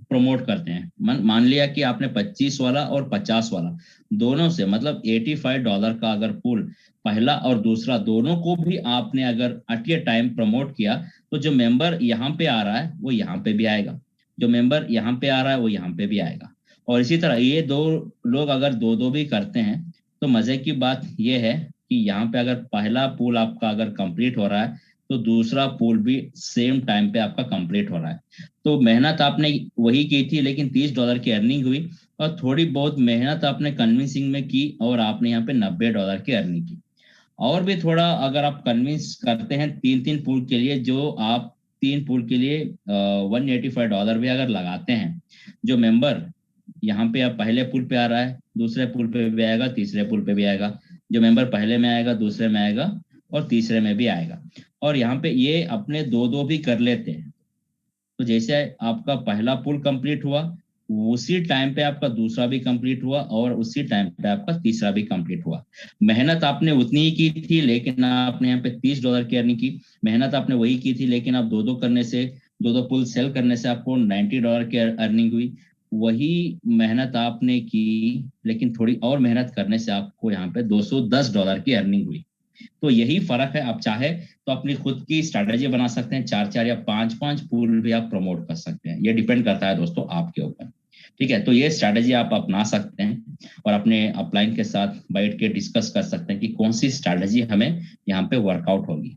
प्रमोट करते हैं, मान लिया कि आपने 25 वाला और 50 वाला दोनों से, मतलब $85 का अगर पूल पहला और दूसरा दोनों को भी आपने अगर एट ए टाइम प्रमोट किया, तो जो मेंबर यहाँ पे आ रहा है वो यहाँ पे भी आएगा, जो मेंबर यहाँ पे आ रहा है वो यहाँ पे भी आएगा। और इसी तरह ये दो लोग अगर दो दो भी करते हैं, तो मजे की बात ये है कि यहाँ पे अगर पहला पूल आपका अगर कंप्लीट हो रहा है, तो दूसरा पूल भी सेम टाइम पे आपका कंप्लीट हो रहा है। तो मेहनत आपने वही की थी, लेकिन $30 की अर्निंग हुई, और थोड़ी बहुत मेहनत आपने कन्विंसिंग में की, और आपने यहाँ पे $90 की अर्निंग की। और भी थोड़ा अगर आप कन्विंस करते हैं 3-3 पूल के लिए, जो आप 3 पूल के लिए $185 भी अगर लगाते हैं, जो मेंबर यहाँ पे आप पहले पुल पे आ रहा है, दूसरे पुल पे भी आएगा, तीसरे पुल पे भी आएगा, जो मेंबर पहले में आएगा, दूसरे में आएगा, और तीसरे में भी आएगा। और यहाँ पे ये अपने 2-2 भी कर लेते हैं। तो जैसे आपका पहला पुल कंप्लीट हुआ, उसी टाइम पे आपका दूसरा भी कंप्लीट हुआ, और उसी टाइम पे आपका तीसरा भी कंप्लीट हुआ। मेहनत आपने उतनी ही की थी, लेकिन आपने यहाँ पे $30 की अर्निंग की। मेहनत आपने वही की थी, लेकिन आप 2-2 करने से, 2-2 पुल सेल करने से आपको $90 की अर्निंग हुई। वही मेहनत आपने की, लेकिन थोड़ी और मेहनत करने से आपको यहाँ पे $210 की अर्निंग हुई। तो यही फर्क है। आप चाहे तो अपनी खुद की स्ट्रैटेजी बना सकते हैं, 4-4 या 5-5 पूल भी आप प्रमोट कर सकते हैं। ये डिपेंड करता है दोस्तों आपके ऊपर। ठीक है। तो ये स्ट्रैटेजी आप अपना सकते हैं। और अपने अपलाइन के साथ बैठ के डिस्कस कर सकते हैं कि कौन सी स्ट्रैटेजी हमें यहाँ पे वर्कआउट होगी।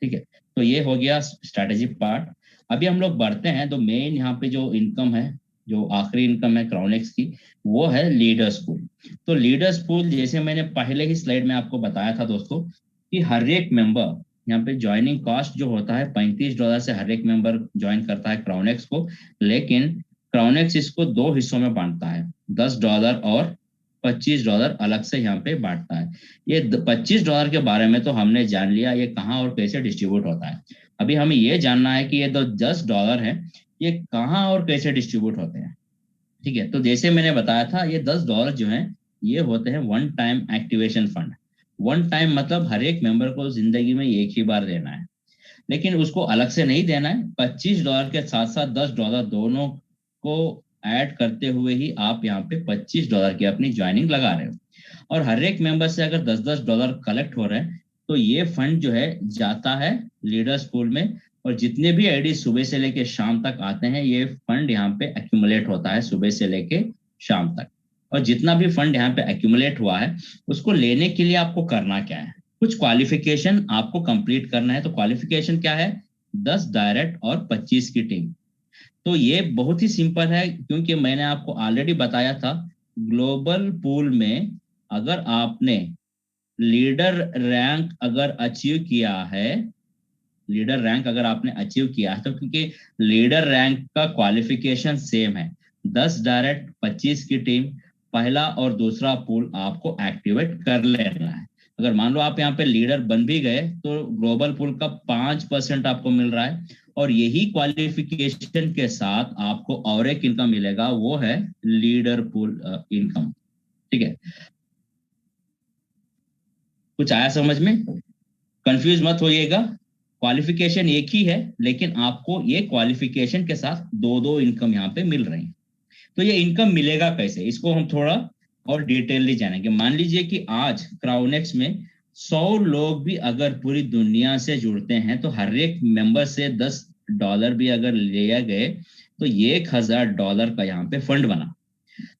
ठीक है, तो ये हो गया स्ट्रैटेजी पार्ट। अभी हम लोग बढ़ते हैं तो मेन यहाँ पे जो इनकम है, जो आखिरी इनकम है क्राउनेक्स की, वो है लीडर्स पूल। तो लीडर्स पूल जैसे मैंने पहले ही स्लाइड में आपको बताया था दोस्तों कि हर एक मेंबर यहाँ पे ज्वाइनिंग कॉस्ट जो होता है $35 से हर एक मेंबर ज्वाइन करता है क्राउनेक्स को। लेकिन क्राउनेक्स इसको दो हिस्सों में बांटता है, $10 और $25 अलग से यहाँ पे बांटता है। ये $25 के बारे में तो हमने जान लिया ये कहाँ और कैसे डिस्ट्रीब्यूट होता है। अभी हमें ये जानना है कि ये जो $10 है ये कहाँ और कैसे डिस्ट्रीब्यूट होते हैं। ठीक है, तो जैसे मैंने बताया था ये $10 जो है ये होते हैं one time activation fund. One time मतलब हर एक मेंबर को जिंदगी में एक ही बार देना है, लेकिन उसको अलग से नहीं देना है। $25 के साथ साथ $10 दोनों को ऐड करते हुए ही आप यहाँ पे $25 की अपनी ज्वाइनिंग लगा रहे हो। और हर एक मेंबर से अगर $10 कलेक्ट हो रहे हैं तो ये फंड जो है जाता है लीडर्स पूल में। और जितने भी आईडी सुबह से लेके शाम तक आते हैं ये फंड यहाँ पे एक्यूमुलेट होता है सुबह से लेके शाम तक। और जितना भी फंड यहाँ पे एक्यूमुलेट हुआ है उसको लेने के लिए आपको करना क्या है, कुछ क्वालिफिकेशन आपको कंप्लीट करना है। तो क्वालिफिकेशन क्या है, 10 डायरेक्ट और 25 की टीम। तो ये बहुत ही सिंपल है क्योंकि मैंने आपको ऑलरेडी बताया था ग्लोबल पूल में अगर आपने लीडर रैंक अगर अचीव किया है, लीडर रैंक अगर आपने अचीव किया है तो क्योंकि लीडर रैंक का क्वालिफिकेशन सेम है, 10 डायरेक्ट 25 की टीम, पहला और दूसरा पूल आपको एक्टिवेट कर लेना है। अगर मान लो आप यहाँ पे लीडर बन भी गए तो ग्लोबल पूल का 5% आपको मिल रहा है। और यही क्वालिफिकेशन के साथ आपको और एक इनकम मिलेगा, वो है लीडर पूल इनकम। ठीक है, कुछ आया समझ में? कंफ्यूज मत होइएगा, क्वालिफिकेशन एक ही है लेकिन आपको ये क्वालिफिकेशन के साथ दो दो इनकम यहाँ पे मिल रही है। तो ये इनकम मिलेगा कैसे, इसको हम थोड़ा और डिटेलली जानेंगे। मान लीजिए कि आज क्राउनेक्स में 100 लोग भी अगर पूरी दुनिया से जुड़ते हैं तो हर एक मेंबर से $10 भी अगर लिया गए तो ये $1000 का यहाँ पे फंड बना।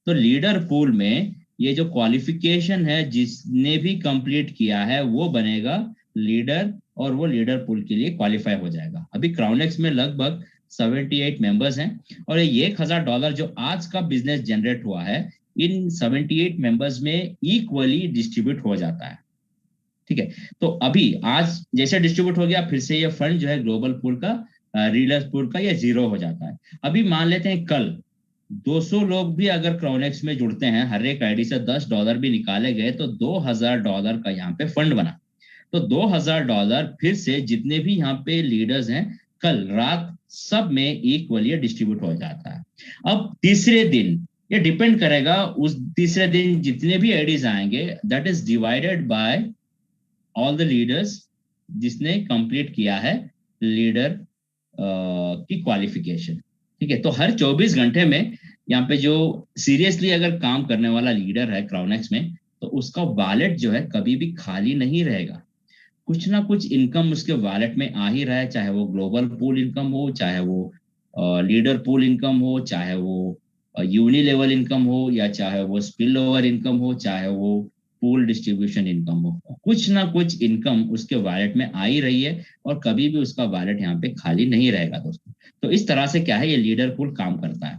तो लीडर पूल में ये जो क्वालिफिकेशन है जिसने भी कंप्लीट किया है वो बनेगा लीडर और वो लीडर पूल के लिए क्वालिफाई हो जाएगा। अभी क्राउनेक्स में लगभग 78 मेंबर्स हैं और ये $1000 जो आज का बिजनेस जनरेट हुआ है इन 78 मेंबर्स में इक्वली डिस्ट्रीब्यूट हो जाता है। ठीक है, तो अभी आज जैसे डिस्ट्रीब्यूट हो गया फिर से ये फंड जो है ग्लोबल पूल का लीडर्स पूल का ये जीरो हो जाता है। अभी मान लेते हैं कल 200 लोग भी अगर क्राउनेक्स में जुड़ते हैं, हर एक आईडी से $10 भी निकाले गए तो $2000 का यहाँ पे फंड बना। तो $2000 फिर से जितने भी यहाँ पे लीडर्स हैं कल रात सब में इक्वली डिस्ट्रीब्यूट हो जाता है। अब तीसरे दिन ये डिपेंड करेगा, उस तीसरे दिन जितने भी आईडीज आएंगे that is divided by all the leaders जिसने कंप्लीट किया है लीडर की क्वालिफिकेशन। ठीक है, तो हर 24 घंटे में यहाँ पे जो सीरियसली अगर काम करने वाला लीडर है क्राउनेक्स में तो उसका वॉलेट जो है कभी भी खाली नहीं रहेगा, कुछ ना कुछ इनकम उसके वॉलेट में आ ही रहा है, चाहे वो ग्लोबल पूल इनकम हो, चाहे वो लीडर पूल इनकम हो, चाहे वो यूनि लेवल इनकम हो, या चाहे वो स्पिल ओवर इनकम हो, चाहे वो पूल डिस्ट्रीब्यूशन इनकम हो, कुछ ना कुछ इनकम उसके वॉलेट में आ ही रही है और कभी भी उसका वॉलेट यहाँ पे खाली नहीं रहेगा दोस्तों। तो इस तरह से क्या है ये लीडर पूल काम करता है।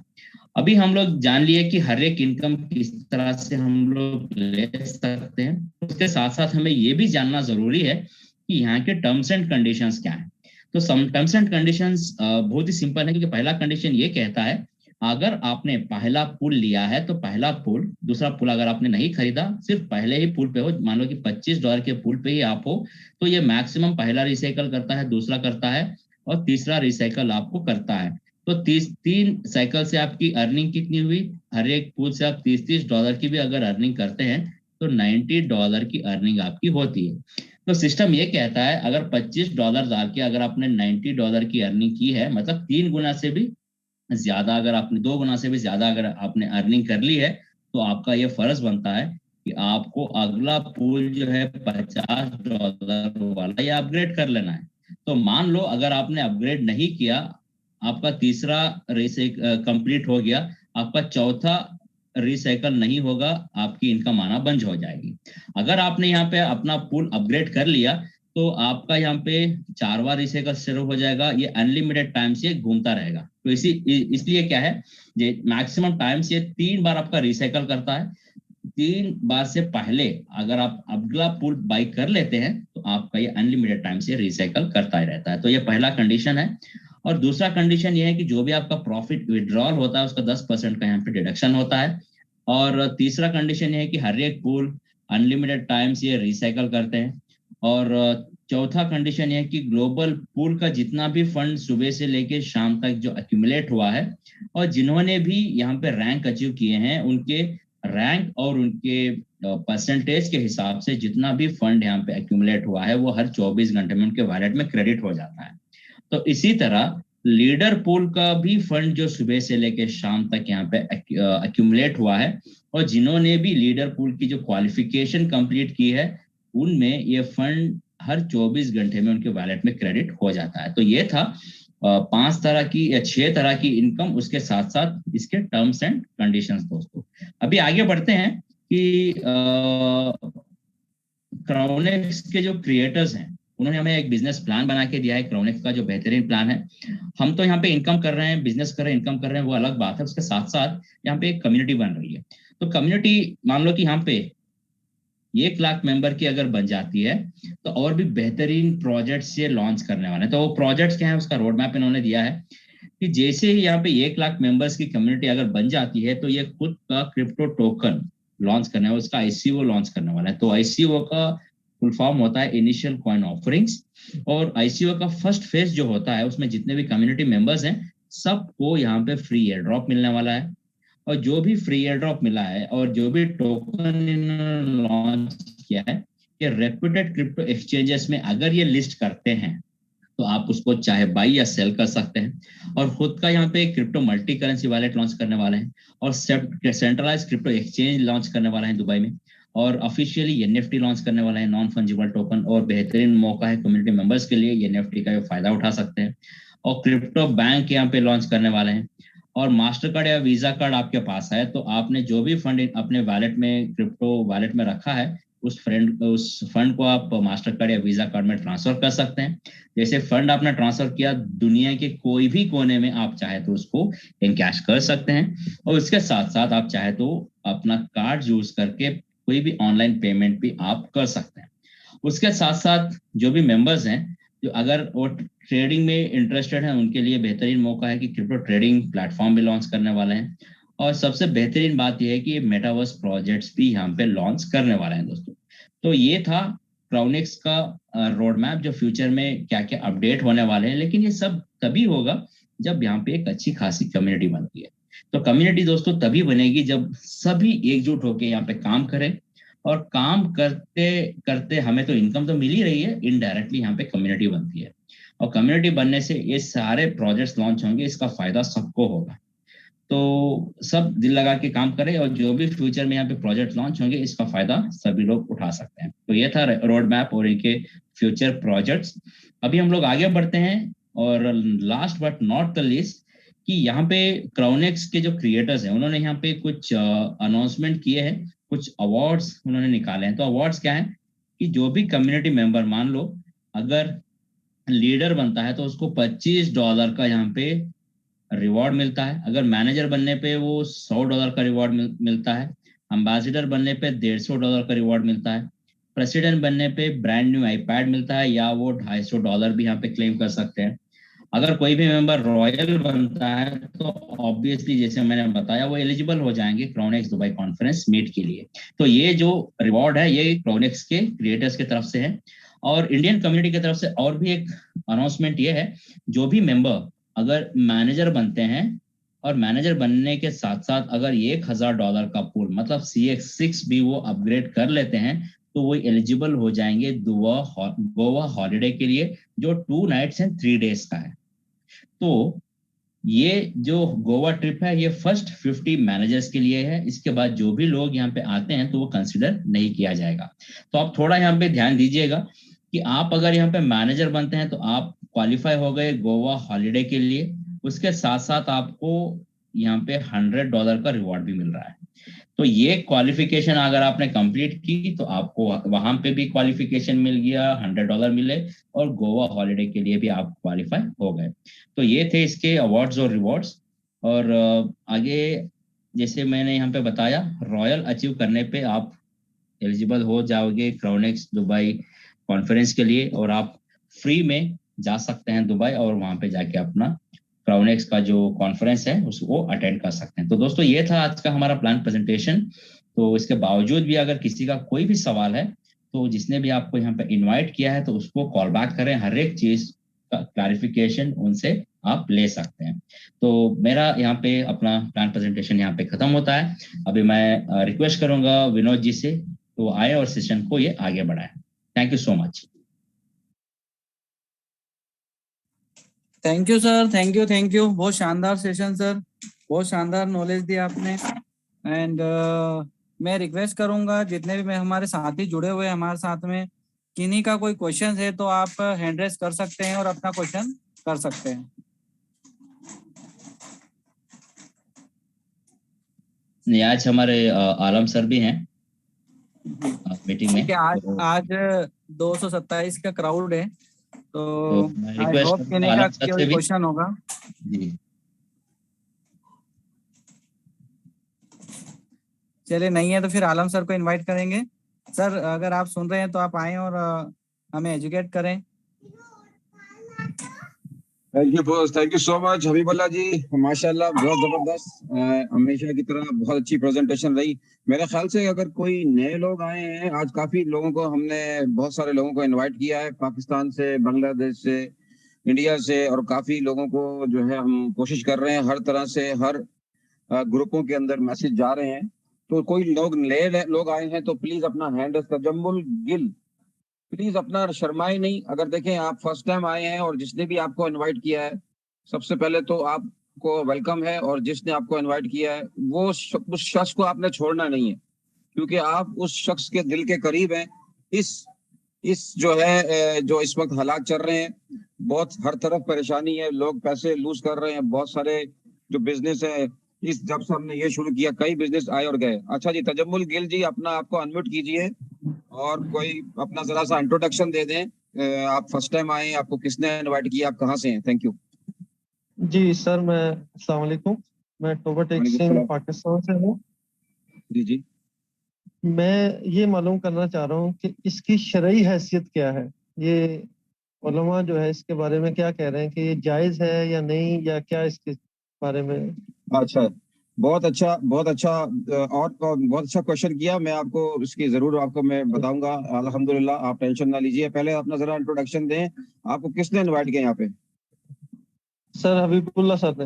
अभी हम लोग जान लिए कि हर एक इनकम किस तरह से हम लोग ले सकते हैं, उसके साथ साथ हमें ये भी जानना जरूरी है कि यहाँ के टर्म्स एंड कंडीशंस क्या है। तो सम टर्म्स एंड कंडीशंस बहुत ही सिंपल है क्योंकि पहला कंडीशन ये कहता है अगर आपने पहला पुल लिया है तो पहला पुल, दूसरा पुल अगर आपने नहीं खरीदा सिर्फ पहले ही पुल पे हो, मान लो कि $25 के पुल पे ही आप हो तो ये मैक्सिमम पहला रिसाइकल करता है, दूसरा करता है और तीसरा रिसाइकल आपको करता है। तो 3 साइकिल से आपकी अर्निंग कितनी हुई, हर एक पुल से आप $30 की भी अगर अर्निंग करते हैं तो $90 की अर्निंग आपकी होती है। तो सिस्टम ये कहता है अगर $25 डाल के अगर आपने $90 की अर्निंग की है, मतलब 3 गुना से भी ज्यादा, अगर आपने 2 गुना से भी ज्यादा अगर आपने अर्निंग कर ली है तो आपका ये फर्ज बनता है कि आपको अगला पूल जो है $50 वाला या अपग्रेड कर लेना है। तो मान लो अगर आपने अपग्रेड नहीं किया, आपका तीसरा रेस कंप्लीट हो गया, आपका चौथा रिसाइकल नहीं होगा, आपकी इनकम आना बंद हो जाएगी। अगर आपने यहाँ पे अपना पूल अपग्रेड कर लिया तो आपका यहाँ पे 4 बार रिसाइकल शुरू हो जाएगा, ये अनलिमिटेड टाइम से घूमता रहेगा। तो इसलिए क्या है, ये मैक्सिमम टाइम से 3 बार आपका रिसाइकल करता है। 3 बार से पहले अगर आप अगला पूल बाई कर लेते हैं तो आपका ये अनलिमिटेड टाइम से रिसाइकल करता ही रहता है। तो ये पहला कंडीशन है। और दूसरा कंडीशन ये है कि जो भी आपका प्रॉफिट विड्रॉल होता है उसका 10% का यहाँ पे डिडक्शन होता है। और तीसरा कंडीशन ये है कि हर एक पूल अनलिमिटेड टाइम्स ये रिसाइकल करते हैं। और चौथा कंडीशन ये है कि ग्लोबल पूल का जितना भी फंड सुबह से लेके शाम तक जो एक्यूमुलेट हुआ है और जिन्होंने भी यहाँ पे रैंक अचीव किए हैं, उनके रैंक और उनके परसेंटेज के हिसाब से जितना भी फंड यहाँ पे एक्यूमुलेट हुआ है वो हर 24 घंटे में उनके वॉलेट में क्रेडिट हो जाता है। तो इसी तरह लीडर पूल का भी फंड जो सुबह से लेकर शाम तक यहाँ पे एक्यूमुलेट हुआ है और जिन्होंने भी लीडर पूल की जो क्वालिफिकेशन कंप्लीट की है उनमें ये फंड हर 24 घंटे में उनके वॉलेट में क्रेडिट हो जाता है। तो ये था 5 तरह की या 6 तरह की इनकम, उसके साथ साथ इसके टर्म्स एंड कंडीशंस। दोस्तों अभी आगे बढ़ते हैं कि क्राउनेक्स के जो क्रिएटर्स हैं उन्होंने हमें एक बिजनेस प्लान बना के दिया है। क्राउनेक्स का जो बेहतरीन प्लान है, हम तो यहाँ पे इनकम कर रहे हैं, बिजनेस कर रहे हैं, इनकम कर रहे हैं, वो अलग बात है। उसके साथ साथ यहाँ पे एक कम्युनिटी बन रही है। तो कम्युनिटी मान लो कि यहाँ पे 1 लाख मेंबर की अगर बन जाती है तो और भी बेहतरीन प्रोजेक्ट्स ये लॉन्च करने वाले हैं। तो वो प्रोजेक्ट्स क्या है, उसका रोड मैप इन्होंने दिया है कि जैसे ही यहाँ पे 1 लाख मेंबर्स की कम्युनिटी अगर बन जाती है तो ये खुद का क्रिप्टो टोकन लॉन्च करने वाला, उसका आईसीओ लॉन्च करने वाला है। तो आईसीओ का फुल फॉर्म होता है इनिशियल कॉइन ऑफरिंग्स। और आईसीओ का फर्स्ट फेज जो होता है उसमें जितने भी कम्युनिटी मेंबर्स हैं सबको यहाँ पे फ्री एयर ड्रॉप मिलने वाला है। और जो भी फ्री एयर ड्रॉप मिला है और जो भी टोकन इन्होंने लॉन्च किया है, ये रेप्यूटेड क्रिप्टो एक्सचेंजेस में अगर ये लिस्ट करते हैं तो आप उसको चाहे बाई या सेल कर सकते हैं। और खुद का यहाँ पे crypto multi currency wallet launch करने वाले हैं और सेंट्रलाइज क्रिप्टो एक्सचेंज लॉन्च करने वाला है दुबई में। और ऑफिशियली एनएफटी लॉन्च करने वाला है, नॉन फंजिबल टोकन। और बेहतरीन मौका है कम्युनिटी मेंबर्स के लिए, एनएफटी का फायदा उठा सकते हैं। और क्रिप्टो बैंक यहाँ पे लॉन्च करने वाले हैं। और मास्टर कार्ड या वीजा कार्ड आपके पास है तो आपने जो भी फंड अपने वॉलेट में, क्रिप्टो वॉलेट में रखा है, उस फंड को आप मास्टर कार्ड या वीजा कार्ड में ट्रांसफर कर सकते हैं। जैसे फंड आपने ट्रांसफर किया, दुनिया के कोई भी कोने में आप चाहे तो उसको इनकैश कर सकते हैं। और उसके साथ साथ आप चाहे तो अपना कार्ड यूज करके कोई भी ऑनलाइन पेमेंट भी आप कर सकते हैं। उसके साथ साथ जो भी मेंबर्स हैं, जो अगर वो ट्रेडिंग में इंटरेस्टेड हैं, उनके लिए बेहतरीन मौका है कि क्रिप्टो ट्रेडिंग प्लेटफॉर्म भी लॉन्च करने वाले हैं। और सबसे बेहतरीन बात यह है कि मेटावर्स प्रोजेक्ट्स भी यहाँ पे लॉन्च करने वाले हैं। दोस्तों तो ये था क्राउनेक्स का रोड मैप, जो फ्यूचर में क्या क्या अपडेट होने वाले हैं। लेकिन ये सब तभी होगा जब यहाँ पे एक अच्छी खासी कम्युनिटी बनती है। तो कम्युनिटी दोस्तों तभी बनेगी जब सभी एकजुट होकर यहाँ पे काम करें। और काम करते करते हमें तो इनकम तो मिल ही रही है, इनडायरेक्टली यहाँ पे कम्युनिटी बनती है। और कम्युनिटी बनने से ये सारे प्रोजेक्ट्स लॉन्च होंगे, इसका फायदा सबको होगा। तो सब दिल लगा के काम करें और जो भी फ्यूचर में यहाँ पे प्रोजेक्ट लॉन्च होंगे इसका फायदा सभी लोग उठा सकते हैं। तो ये था रोड मैप और इनके फ्यूचर प्रोजेक्ट्स। अभी हम लोग आगे बढ़ते हैं और last but not the least कि यहाँ पे क्राउनेक्स के जो क्रिएटर्स हैं उन्होंने यहाँ पे कुछ अनाउंसमेंट किए हैं, कुछ अवार्ड्स उन्होंने निकाले हैं। तो अवार्ड्स क्या है कि जो भी कम्युनिटी मेंबर मान लो अगर लीडर बनता है तो उसको $25 का यहाँ पे रिवॉर्ड मिलता है। अगर मैनेजर बनने पे वो $100 का रिवॉर्ड मिलता है। एम्बेसडर बनने पे $150 का रिवॉर्ड मिलता है। प्रेसिडेंट बनने पे ब्रांड न्यू आईपैड मिलता है या वो $250 भी यहाँ पे क्लेम कर सकते हैं। अगर कोई भी मेंबर रॉयल बनता है तो ऑब्वियसली जैसे मैंने बताया वो एलिजिबल हो जाएंगे क्राउनेक्स दुबई कॉन्फ्रेंस मीट के लिए। तो ये जो रिवॉर्ड है ये क्राउनेक्स के क्रिएटर्स की तरफ से है। और इंडियन कम्युनिटी की तरफ से और भी एक अनाउंसमेंट ये है, जो भी मेंबर अगर मैनेजर बनते हैं और मैनेजर बनने के साथ साथ अगर $1,000 का पूल मतलब CX6 भी वो अपग्रेड कर लेते हैं तो वो एलिजिबल हो जाएंगे गोवा हॉलिडे के लिए, जो 2 नाइट्स एंड 3 डेज का है। तो ये जो गोवा ट्रिप है ये फर्स्ट 50 मैनेजर्स के लिए है। इसके बाद जो भी लोग यहाँ पे आते हैं तो वो कंसिडर नहीं किया जाएगा। तो आप थोड़ा यहाँ पे ध्यान दीजिएगा कि आप अगर यहाँ पे मैनेजर बनते हैं तो आप क्वालिफाई हो गए गोवा हॉलिडे के लिए। उसके साथ साथ आपको यहाँ पे $100 का रिवॉर्ड भी मिल रहा है। तो ये क्वालिफिकेशन अगर आपने कंप्लीट की तो आपको वहां पे भी क्वालिफिकेशन मिल गया, $100 मिले और गोवा हॉलिडे के लिए भी आप क्वालिफाई हो गए। तो ये थे इसके अवार्ड्स और रिवॉर्ड्स। और आगे जैसे मैंने यहाँ पे बताया, रॉयल अचीव करने पे आप एलिजिबल हो जाओगे क्राउनेक्स दुबई कॉन्फ्रेंस के लिए, और आप फ्री में जा सकते हैं दुबई और वहां पे जाके अपना क्राउनेक्स का जो कॉन्फ्रेंस है उसको अटेंड कर सकते हैं। तो दोस्तों ये था आज का हमारा प्लान प्रेजेंटेशन। तो इसके बावजूद भी अगर किसी का कोई भी सवाल है तो जिसने भी आपको यहाँ पे इनवाइट किया है तो उसको कॉल बैक करें, हर एक चीज का क्लैरिफिकेशन उनसे आप ले सकते हैं। तो मेरा यहाँ पे अपना प्लान प्रेजेंटेशन यहाँ पे खत्म होता है। अभी मैं रिक्वेस्ट करूंगा विनोद जी से तो आए और सेशन को ये आगे बढ़ाए। Thank you so much. Thank you sir, thank you. बहुत शानदार सेशन सर, बहुत शानदार नॉलेज दिया आपने। एंड मैं रिक्वेस्ट करूंगा जितने भी हमारे साथी जुड़े हुए हैं हमारे साथ में, किन्हीं का कोई क्वेश्चन है तो आप हैंड रेस कर सकते हैं और अपना क्वेश्चन कर सकते हैं। नहीं, आज हमारे आलम सर भी हैं मीटिंग में। आज 227 का क्राउड है, तो मैं आई रिक्वेस्ट होप किन्हीं का कोई क्वेश्चन होगा। जी चलिए, नहीं है तो फिर आलम सर को इनवाइट करेंगे। सर अगर आप सुन रहे हैं तो आप आएं और हमें एजुकेट करें। Thank you so much Habibullah ji, माशाल्लाह बहुत जबरदस्त, हमेशा की तरह बहुत अच्छी प्रेजेंटेशन रही। मेरे ख्याल से अगर कोई नए लोग आए हैं, आज काफी लोगों को हमने बहुत सारे लोगों को इनवाइट किया है, पाकिस्तान से, बांग्लादेश से, इंडिया से, और काफी लोगों को जो है हम कोशिश कर रहे हैं हर तरह से, हर ग्रुपों के अंदर मैसेज जा रहे हैं। तो कोई लोग नए लोग आए हैं तो प्लीज अपना हैंड, तजम्मुल गिल, प्लीज अपना शर्माए नहीं। अगर देखें आप फर्स्ट टाइम आए हैं और जिसने भी आपको इनवाइट किया है, सबसे पहले तो आपको वेलकम है, और जिसने आपको इनवाइट किया है वो उस शख्स को आपने छोड़ना नहीं है, क्योंकि आप उस शख्स के दिल के करीब हैं। इस जो है जो इस वक्त हालात चल रहे हैं, बहुत हर तरफ परेशानी है, लोग पैसे लूज कर रहे हैं, बहुत सारे जो बिजनेस है, इस जब से हमने ये शुरू किया कई बिजनेस आए और गए। अच्छा जी, तजम्मुल गिल जी अपना आपको अनम्यूट कीजिए और कोई अपना जरा सा इंट्रोडक्शन दे दें। आप फर्स्ट टाइम आए, आपको किसने इनवाइट किया, आप कहाँ से हैं? Thank you. जी सर, मैं अस्सलाम वालेकुम, मैं टोबा टेक सिंह पाकिस्तान से हूँ। जी जी। मैं ये मालूम करना चाह रहा हूँ कि इसकी शरई हैसियत क्या है, ये उलमा जो है इसके बारे में क्या कह रहे हैं कि ये जायज़ है या नहीं, या क्या इसके बारे में? अच्छा, बहुत अच्छा, बहुत अच्छा, और बहुत अच्छा क्वेश्चन किया। मैं आपको इसकी जरूर आपको मैं बताऊंगा अल्हम्दुलिल्लाह, आप टेंशन ना लीजिए। पहले अपना जरा इंट्रोडक्शन दें, आपको किसने इनवाइट किया यहाँ पे? सर हबीबुल्लाह सर ने।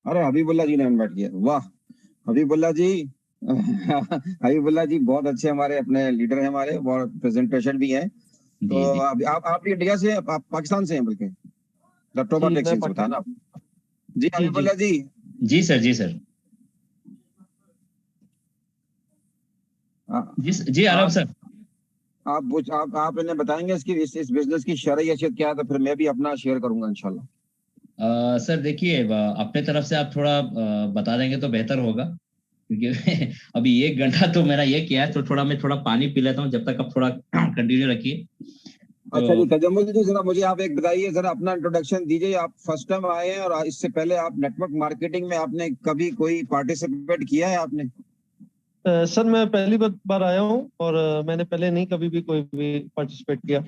अरे हबीबुल्लाह जी ने इनवाइट किया, वाह हबीबुल्लाह जी। हबीबुल्लाह जी बहुत अच्छे हमारे अपने लीडर हैं, हमारे बहुत प्रेजेंटेशन भी है। तो आप भी इंडिया से, आप पाकिस्तान से हैं? बल्कि टोबा टेक सिंह से बताना आप। जी हबीबुल्लाह जी। जी सर, जी सर, जी आलम सर। आप इन्हें बताएंगे इसकी इस बिजनेस की शरई हैसियत क्या है, तो फिर मैं भी अपना शेयर करूंगा इंशाल्लाह। सर देखिए, अपने तरफ से आप थोड़ा बता देंगे तो बेहतर होगा, क्योंकि अभी 1 घंटा तो मेरा ये किया है, तो थोड़ा मैं थोड़ा पानी पी लेता हूँ जब तक आप थोड़ा कंटिन्यू रखिए। अच्छा जी, तजम्मुल जी जरा मुझे आप एक बताइए, जरा अपना इंट्रोडक्शन दीजिए। आप फर्स्ट टाइम आए हैं और इससे पहले आप नेटवर्क मार्केटिंग में आपने कभी कोई पार्टिसिपेट किया है आपने? सर मैं पहली बार आया हूँ और मैंने पहले नहीं कभी भी कोई भी पार्टिसिपेट किया।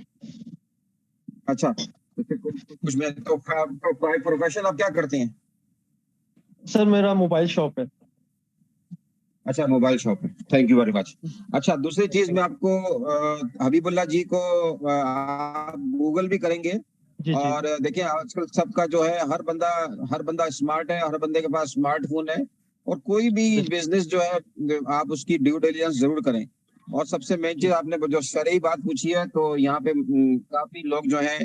अच्छा, तो कुछ में तो प्रोफेशन आप क्या करते हैं? सर मेरा मोबाइल शॉप है। अच्छा, मोबाइल शॉप है, थैंक यू वेरी मच। अच्छा, दूसरी चीज मैं आपको हबीबुल्लाह जी को आप गूगल भी करेंगे। जी और देखिए आजकल सबका जो है, हर बंदा स्मार्ट है, हर बंदे के पास स्मार्टफोन है, और कोई भी बिजनेस जो है आप उसकी ड्यू डिलिजेंस जरूर करें। और सबसे मेन चीज आपने जो शरई बात पूछी है, तो यहाँ पे काफी लोग जो है,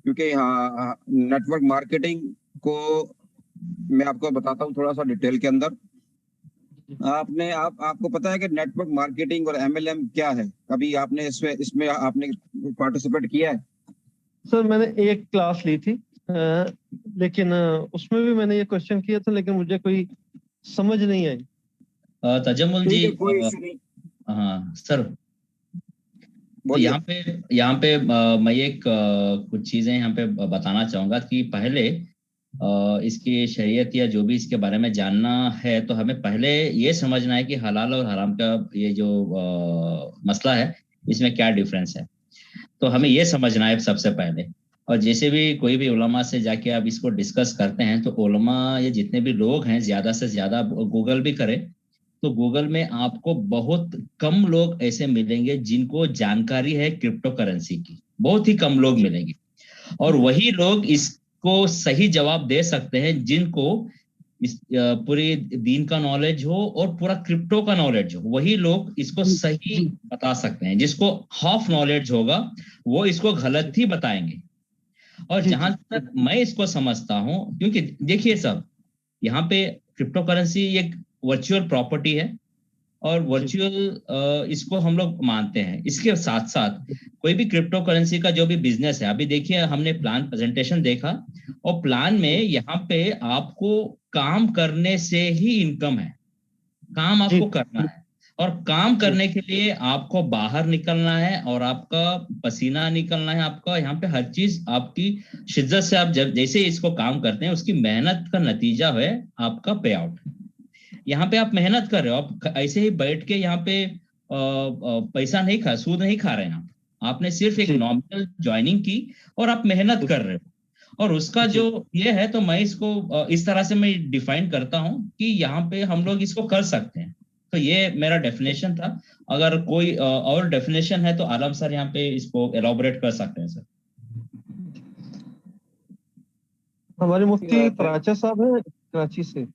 क्योंकि नेटवर्क मार्केटिंग को मैं आपको बताता हूँ थोड़ा सा डिटेल के अंदर। आपको पता है कि नेटवर्क मार्केटिंग और MLM क्या है? कभी आपने इसमें आपने पार्टिसिपेट किया है? सर मैंने एक क्लास ली थी, लेकिन उसमें भी मैंने ये क्वेश्चन किया था, लेकिन मुझे कोई समझ नहीं आई। तजम्मुल ठीक जी, है, कोई इशू नहीं, हाँ सर। तो बोलिए। यहाँ पे मैं एक कुछ चीजें यहाँ पे बताना चाहूंगा कि पहले इसकी शरीयत या जो भी इसके बारे में जानना है, तो हमें पहले ये समझना है कि हलाल और हराम का ये जो मसला है, इसमें क्या डिफरेंस है। तो हमें ये समझना है सबसे पहले। और जैसे भी कोई भी उलमा से जाके आप इसको डिस्कस करते हैं, तो उलमा ये जितने भी लोग हैं, ज्यादा से ज्यादा गूगल भी करें, तो गूगल में आपको बहुत कम लोग ऐसे मिलेंगे जिनको जानकारी है क्रिप्टो करेंसी की, बहुत ही कम लोग मिलेंगे। और वही लोग इसको सही जवाब दे सकते हैं जिनको इस पूरी दीन का नॉलेज हो और पूरा क्रिप्टो का नॉलेज हो। वही लोग इसको सही बता सकते हैं। जिसको हाफ नॉलेज होगा वो इसको गलत ही बताएंगे। और जहां तक मैं इसको समझता हूं, क्योंकि देखिए सब, यहाँ पे क्रिप्टो करेंसी एक वर्चुअल प्रॉपर्टी है, और वर्चुअल इसको हम लोग मानते हैं। इसके साथ साथ कोई भी क्रिप्टो करेंसी का जो भी बिजनेस है, अभी देखिए हमने प्लान प्रेजेंटेशन देखा, और प्लान में यहाँ पे आपको काम करने से ही इनकम है। काम आपको करना है, और काम करने के लिए आपको बाहर निकलना है, और आपका पसीना निकलना है। आपका यहाँ पे हर चीज आपकी शिद्दत से, आप जब जैसे इसको काम करते हैं, उसकी मेहनत का नतीजा है आपका पे आउट। यहाँ पे आप मेहनत कर रहे हो, आप ऐसे ही बैठ के यहाँ पे पैसा नहीं खा, सूद नहीं खा रहे हैं आप। आपने सिर्फ एक नॉमिनल ज्वाइनिंग की और आप मेहनत कर रहे हो। और उसका जो ये है, तो मैं इसको इस तरह से मैं डिफाइन करता हूँ कि यहाँ पे हम लोग इसको कर सकते हैं। तो ये मेरा डेफिनेशन था। अगर कोई और डेफिनेशन है तो आलम सर यहाँ पे इसको एलॉबरेट कर सकते हैं सर। हमारे मुफ्ती पराचा साहब है कराची से,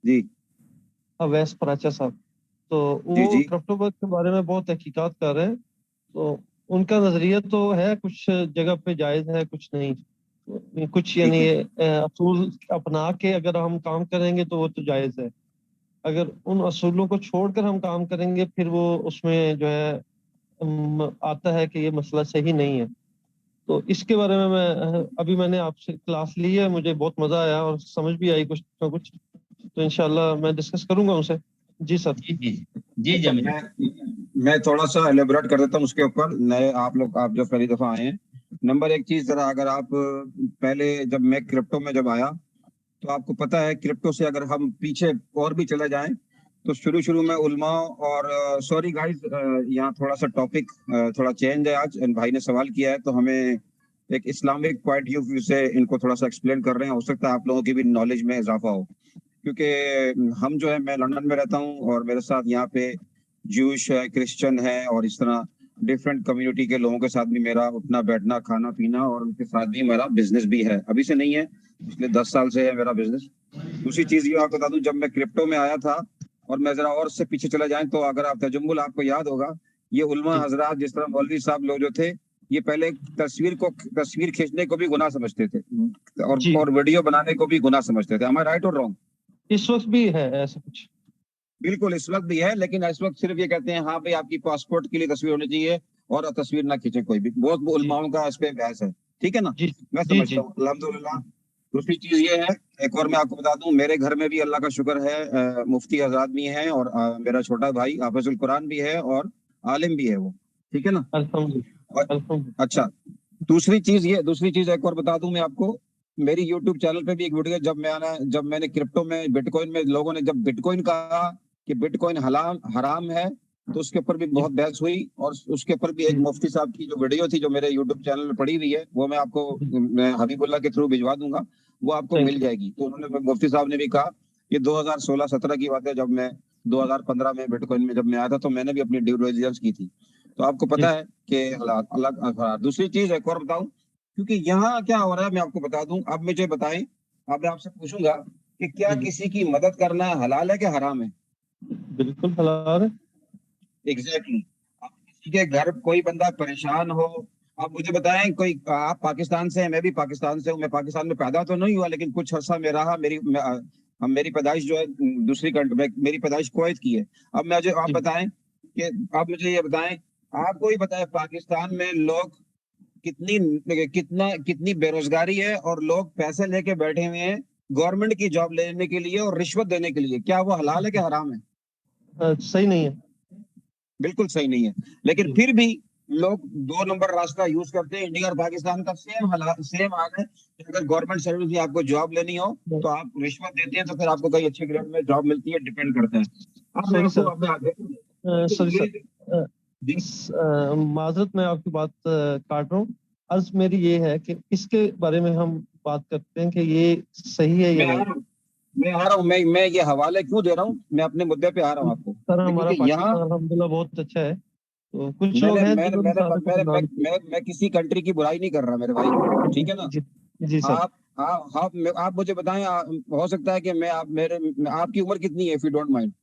जी अवैस पराचा साहब, तो जी वो जी क्रिप्टो के बारे में बहुत तहकीकात कर रहे हैं। तो उनका नजरिया तो है, कुछ जगह पे जायज है, कुछ नहीं। कुछ ठीक यानी है। असूल अपना के अगर हम काम करेंगे तो वो तो जायज है। अगर उन असूलों को छोड़कर हम काम करेंगे, फिर वो उसमें जो है आता है कि ये मसला सही नहीं है। तो इसके बारे में मैं अभी मैंने आपसे क्लास ली है, मुझे बहुत मजा आया और समझ भी आई कुछ ना कुछ। तो इंशाल्लाह मैं डिस्कस करूंगा उनसे। जी सर। जी जी जी अच्छा, जमील। मैं थोड़ा सा एलेबोरेट कर देता हूँ उसके ऊपर। नए आप लोग, आप जो पहली दफा आए हैं, नंबर एक चीज जरा, अगर आप पहले, जब मैं क्रिप्टो में जब आया, तो आपको पता है क्रिप्टो से अगर हम पीछे और भी चले जाएं, तो शुरू शुरू में उल्मा और सॉरी गाइस, यहाँ थोड़ा सा टॉपिक थोड़ा चेंज है आज। भाई ने सवाल किया है तो हमें एक इस्लामिक पॉइंट ऑफ व्यू से इनको थोड़ा सा एक्सप्लेन कर रहे हैं। हो सकता है आप लोगों की भी नॉलेज में इजाफा हो, क्योंकि हम जो है, मैं लंदन में रहता हूँ और मेरे साथ यहाँ पे ज्यूश है, क्रिश्चियन है, और इस तरह डिफरेंट कम्युनिटी के लोगों के साथ भी मेरा उठना बैठना, खाना पीना, और उनके साथ भी मेरा बिजनेस भी है। अभी से नहीं है, पिछले 10 साल से है मेरा बिजनेस। दूसरी चीज ये आपको बता दूं, जब मैं क्रिप्टो में आया था, और मैं जरा और से पीछे चला जाए, तो अगर आप तजम्मुल, आपको याद होगा, ये उलमा हजरात जिस तरह मौलवी साहब लोग जो थे, ये पहले तस्वीर खींचने को भी गुनाह समझते थे, और वीडियो बनाने को भी गुनाह समझते थे। हमारा राइट और रॉन्ग? इस वक्त भी है ऐसा कुछ? बिल्कुल, इस वक्त भी है, लेकिन इस वक्त सिर्फ ये कहते हैं हाँ भाई आपकी पासपोर्ट के लिए तस्वीर होनी चाहिए, और तस्वीर ना खींचे कोई भी। बहुत उलमाओं का इस पे बहस है, ठीक है ना? जी मैं जी समझता जी। हूँ, अल्हम्दुलिल्लाह। दूसरी चीज ये है, एक और मैं आपको बता दूं, मेरे घर में भी अल्लाह का शुक्र है, मुफ्ती आजाद भी हैं, और मेरा छोटा भाई हाफिजुल कुरान भी है, और आलिम भी है वो, ठीक है ना? और अल्हम्दुलिल्लाह अल्हम्दुलिल्लाह। अच्छा, दूसरी चीज एक और बता दूं मैं आपको। मेरी यूट्यूब चैनल पे भी एक वीडियो, जब मैंने क्रिप्टो में, बिटकॉइन में, लोगों ने जब बिटकॉइन कहा कि बिटकॉइन हलाल हराम है, तो उसके ऊपर भी बहुत बहस हुई, और उसके ऊपर भी एक मुफ्ती साहब की जो वीडियो थी, जो मेरे यूट्यूब चैनल में पड़ी हुई है, वो मैं आपको, मैं हबीबुल्लाह के थ्रू भिजवा दूंगा, वो आपको मिल जाएगी। तो उन्होंने, मुफ्ती साहब ने भी कहा, ये 2016-17 की बात है, जब मैं 2015 में बिटकॉइन में जब मैं आया था, तो मैंने भी अपनी ड्यू डिलिजेंस की थी। तो आपको पता है कि अलग। दूसरी चीज एक और बताऊं, क्योंकि यहाँ क्या हो रहा है मैं आपको बता दूं। अब मुझे बताएं, अब मैं आपसे पूछूंगा कि क्या किसी की मदद करना हलाल है कि हराम है? बिल्कुल हलाल है। एग्जैक्टली। अब किसी के घर कोई बंदा परेशान हो, आप मुझे बताएं, कोई, आप पाकिस्तान से हैं, मैं भी पाकिस्तान से हूँ, मैं पाकिस्तान में पैदा तो नहीं हुआ, लेकिन कुछ अर्सा में रहा। मेरी पैदाइश जो है दूसरी कंट्री में, मेरी पैदाइश कुवैत की है। अब मुझे आप बताएं कि, आप मुझे ये बताएं, आपको ही बताएं, पाकिस्तान में लोग कितनी बेरोजगारी है, और लोग पैसे लेके बैठे हुए हैं गवर्नमेंट की जॉब लेने के लिए और रिश्वत देने के लिए। क्या वो हलाल है कि हराम है? सही नहीं है। बिल्कुल सही नहीं है, लेकिन फिर भी लोग 2 नंबर रास्ता यूज करते हैं। इंडिया और पाकिस्तान का सेम हाल है कि अगर गवर्नमेंट सर्विस में आपको जॉब लेनी हो तो आप रिश्वत देते हैं, तो फिर आपको कहीं अच्छे ग्रेड में जॉब मिलती है, डिपेंड करता है। अब मैं सॉरी आपको सर, सॉरी सर, जी माजरत मैं आपकी बात काट रहा हूँ। अर्ज मेरी ये है कि इसके बारे में हम बात करते हैं कि ये सही है या मैं आ नहीं। रहा हूँ मैं आ रहा हूँ मैं ये हवाले क्यों दे रहा हूँ, मैं अपने मुद्दे पे आ रहा हूँ आपको। सर हमारा क्योंकि यहाँ पाकिस्तान अल्हम्दुलिल्लाह बहुत अच्छा है, तो कुछ लोग मैंने हैं मैंने जिन्होंने मैंने साथ मैंने मैं, नाम मैं किसी कंट्री की बुराई नहीं कर रहा मेरे भाई, ठीक है ना। जी जी सर। आप मुझे बताएं, हो सकता है कि आपकी उम्र कितनी है, इफ यू डोंट माइंड।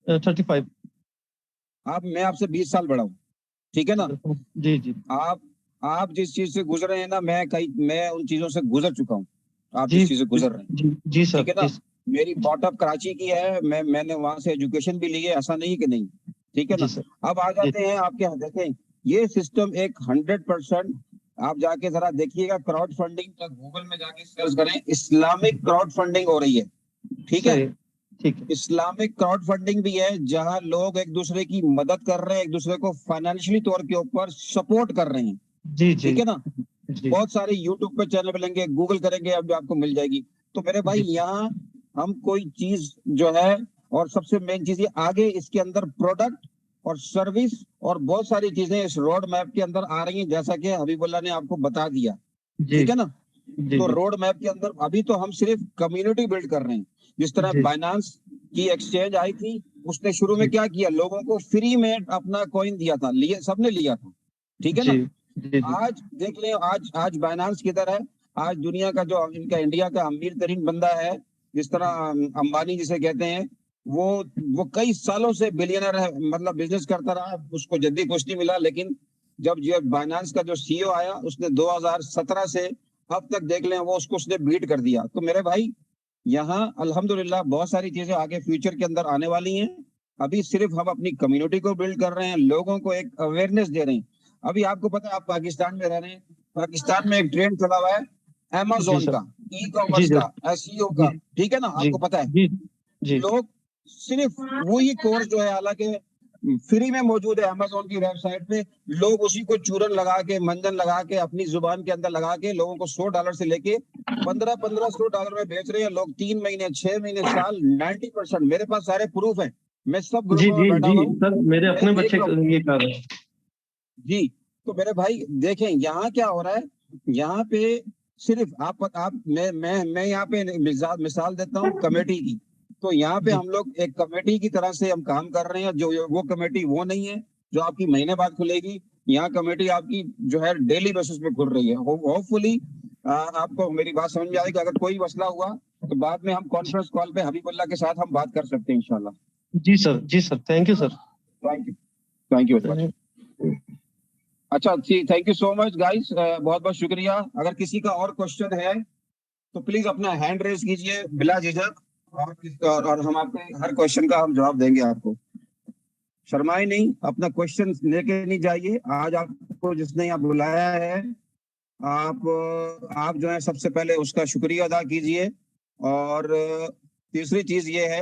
35। मैं आपसे 20 साल बड़ा हूँ, ठीक है ना। जी जी आप आप जिस चीज से गुजर रहे हैं ना, मैं उन चीजों से गुजर चुका हूँ। आप जी जिस चीज से गुजर रहे हैं, जी सर ठीक है ना। मेरी बॉटअप कराची की है, मैंने वहां से एजुकेशन भी ली है, ऐसा नहीं कि नहीं, ठीक है जी ना। सर अब आ जी जाते हैं आपके यहाँ, देखें ये सिस्टम एक 100%, आप जाके जरा देखिएगा क्राउड फंडिंग का, गूगल में जाके सर्च करें, इस्लामिक क्राउड फंडिंग हो रही है, ठीक है। सही, ठीक है। इस्लामिक क्राउड फंडिंग भी है, जहां लोग एक दूसरे की मदद कर रहे हैं, एक दूसरे को फाइनेंशियली तौर के ऊपर सपोर्ट कर रहे हैं, जी जी ठीक है ना। जी बहुत सारे यूट्यूब पे चैनल मिलेंगे, गूगल करेंगे अब आपको मिल जाएगी। तो मेरे भाई जी यहाँ हम कोई चीज जो है, और सबसे मेन चीज ये आगे इसके अंदर प्रोडक्ट और सर्विस और बहुत सारी चीजें इस रोड मैप के अंदर आ रही हैं, जैसा कि हबीबुल्लाह ने आपको बता दिया, जी ठीक है ना। जी तो जी रोड मैप के अंदर अभी तो हम सिर्फ कम्युनिटी बिल्ड कर रहे हैं। जिस तरह जी बाइनांस की एक्सचेंज आई थी, उसने शुरू में जी क्या किया, लोगों को फ्री में अपना कॉइन दिया था, लिए सबने लिया था, ठीक है जी ना। जी जी आज देख लें, आज आज बाइनांस किधर है। आज दुनिया का जो इनका इंडिया का अमीर तरीन बंदा है, जिस तरह अंबानी जिसे कहते हैं, वो वो कई सालों से बिलियनर है, मतलब बिजनेस करता रहा, उसको जल्दी कुछ नहीं मिला। लेकिन जब ये बाइनांस का जो सीईओ आया, उसने 2017 से अब तक देख लें, वो उसने बीट कर दिया। तो मेरे भाई यहाँ अल्हम्दुलिल्लाह बहुत सारी चीजें आगे फ्यूचर के अंदर आने वाली हैं। अभी सिर्फ हम अपनी कम्युनिटी को बिल्ड कर रहे हैं, लोगों को एक अवेयरनेस दे रहे हैं। अभी आपको पता है, आप पाकिस्तान में रह रहे हैं, पाकिस्तान में एक ट्रेंड चला हुआ है जी अमेजोन सर का, ई जी कॉमर्स सर का, एसईओ जी का, ठीक है ना, जी आपको पता है। जी जी लोग सिर्फ वही कोर्स जो है, हालांकि फ्री में मौजूद है अमेजोन की वेबसाइट पे, लोग उसी को चूरन लगा के, मंजन लगा के, अपनी जुबान के अंदर लगा के, लोगों को $100 से लेके 1500-1500 में बेच रहे हैं लोग। 3 महीने, 6 महीने, साल, 90%। मेरे पास सारे प्रूफ है, मैं सब जी ग्रुपों में जी बैठा जी हुआ हूँ, सर, मेरे मैं अपने देख बच्चे रहा हूँ ये कर रहे हैं। जी। तो मेरे भाई देखें यहाँ क्या हो रहा है, यहाँ पे सिर्फ मैं यहाँ पे मिसाल देता हूँ कमेटी की। तो यहाँ पे जी हम लोग एक कमेटी की तरह से हम काम कर रहे हैं, जो वो कमेटी वो नहीं है जो आपकी महीने बाद खुलेगी। यहाँ कमेटी आपकी जो है डेली बेसिस पे खुल रही है। होपफुली आपको मेरी बात समझ में आएगी। अगर कोई मसला हुआ तो बाद में हम कॉन्फ्रेंस कॉल पे हबीबुल्लाह के साथ हम बात कर सकते हैं इंशाल्लाह। जी sir, thank you sir. Thank you very much. अच्छा जी, thank you so much guys, बहुत बहुत शुक्रिया। अगर किसी का और क्वेश्चन है तो प्लीज अपना हैंड रेज कीजिए बिला झिझक, और हम आपके हर क्वेश्चन का हम जवाब देंगे आपको। शर्माए नहीं, अपना क्वेश्चन लेके नहीं जाइए। आज आपको जिसने यहाँ बुलाया है, आप जो है सबसे पहले उसका शुक्रिया अदा कीजिए। और तीसरी चीज ये है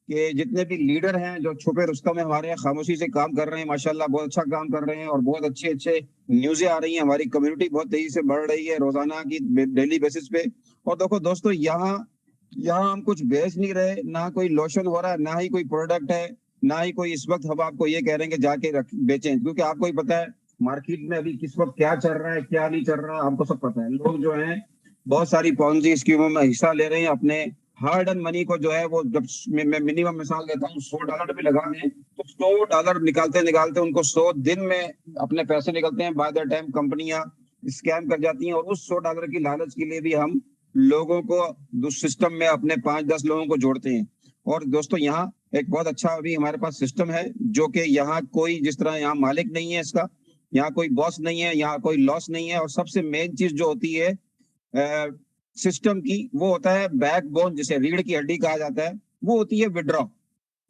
कि जितने भी लीडर हैं जो छुपे रुस्तम है हमारे यहाँ, खामोशी से काम कर रहे हैं, माशाल्लाह बहुत अच्छा काम कर रहे हैं, और बहुत अच्छे अच्छे न्यूज़ें आ रही हैं। हमारी कम्युनिटी बहुत तेजी से बढ़ रही है रोजाना की डेली बेसिस पे। और देखो दोस्तों, यहाँ यहाँ हम कुछ बेच नहीं रहे, ना कोई लोशन हो रहा है, ना ही कोई प्रोडक्ट है, ना ही कोई इस वक्त हम आपको ये कह रहे हैं कि जाके बेचें, क्योंकि आपको ही पता है मार्केट में अभी किस वक्त क्या चल रहा है, क्या नहीं चल रहा है, आपको सब पता है। लोग जो है बहुत सारी पॉन्जी स्कीमों में हिस्सा ले रहे हैं, अपने हार्ड एंड मनी को जो है वो, जब मैं मिनिमम मिसाल देता हूँ, $100 भी लगा दें तो $100 निकालते निकालते उनको 100 दिन में अपने पैसे निकलते हैं। बाय द टाइम कंपनियां स्कैम कर जाती हैं, और उस $100 की लालच के लिए भी हम लोगों को सिस्टम में अपने 5-10 लोगों को जोड़ते हैं। और दोस्तों यहाँ एक बहुत अच्छा अभी हमारे पास सिस्टम है, जो कि यहाँ कोई, जिस तरह यहाँ मालिक नहीं है इसका, यहाँ कोई बॉस नहीं है, यहाँ कोई लॉस नहीं है। और सबसे मेन चीज जो होती है सिस्टम की, वो होता है बैकबोन, जिसे रीढ़ की हड्डी कहा जाता है, वो होती है विड्रॉ।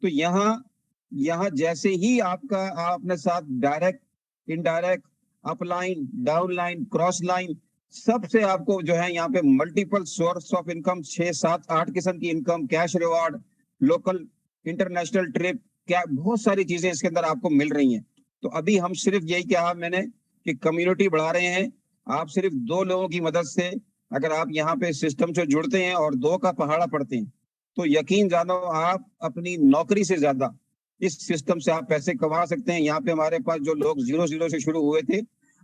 तो यहाँ यहाँ जैसे ही आपका अपने साथ direct, indirect, upline, downline, cross line, सबसे आपको जो है यहाँ पे मल्टीपल सोर्स ऑफ इनकम, 6, 7, 8 किस्म की income, cash reward, local international trip, क्या बहुत सारी चीजें इसके अंदर आपको मिल रही हैं। तो अभी हम सिर्फ यही कहा मैंने कि कम्युनिटी बढ़ा रहे हैं। आप सिर्फ 2 लोगों की मदद से अगर आप यहाँ पे सिस्टम से जुड़ते हैं और 2 का पहाड़ा पढ़ते हैं, तो यकीन जानो आप अपनी नौकरी से ज्यादा इस सिस्टम से आप पैसे कमा सकते हैं। यहाँ पे हमारे पास जो लोग 0 से शुरू हुए थे,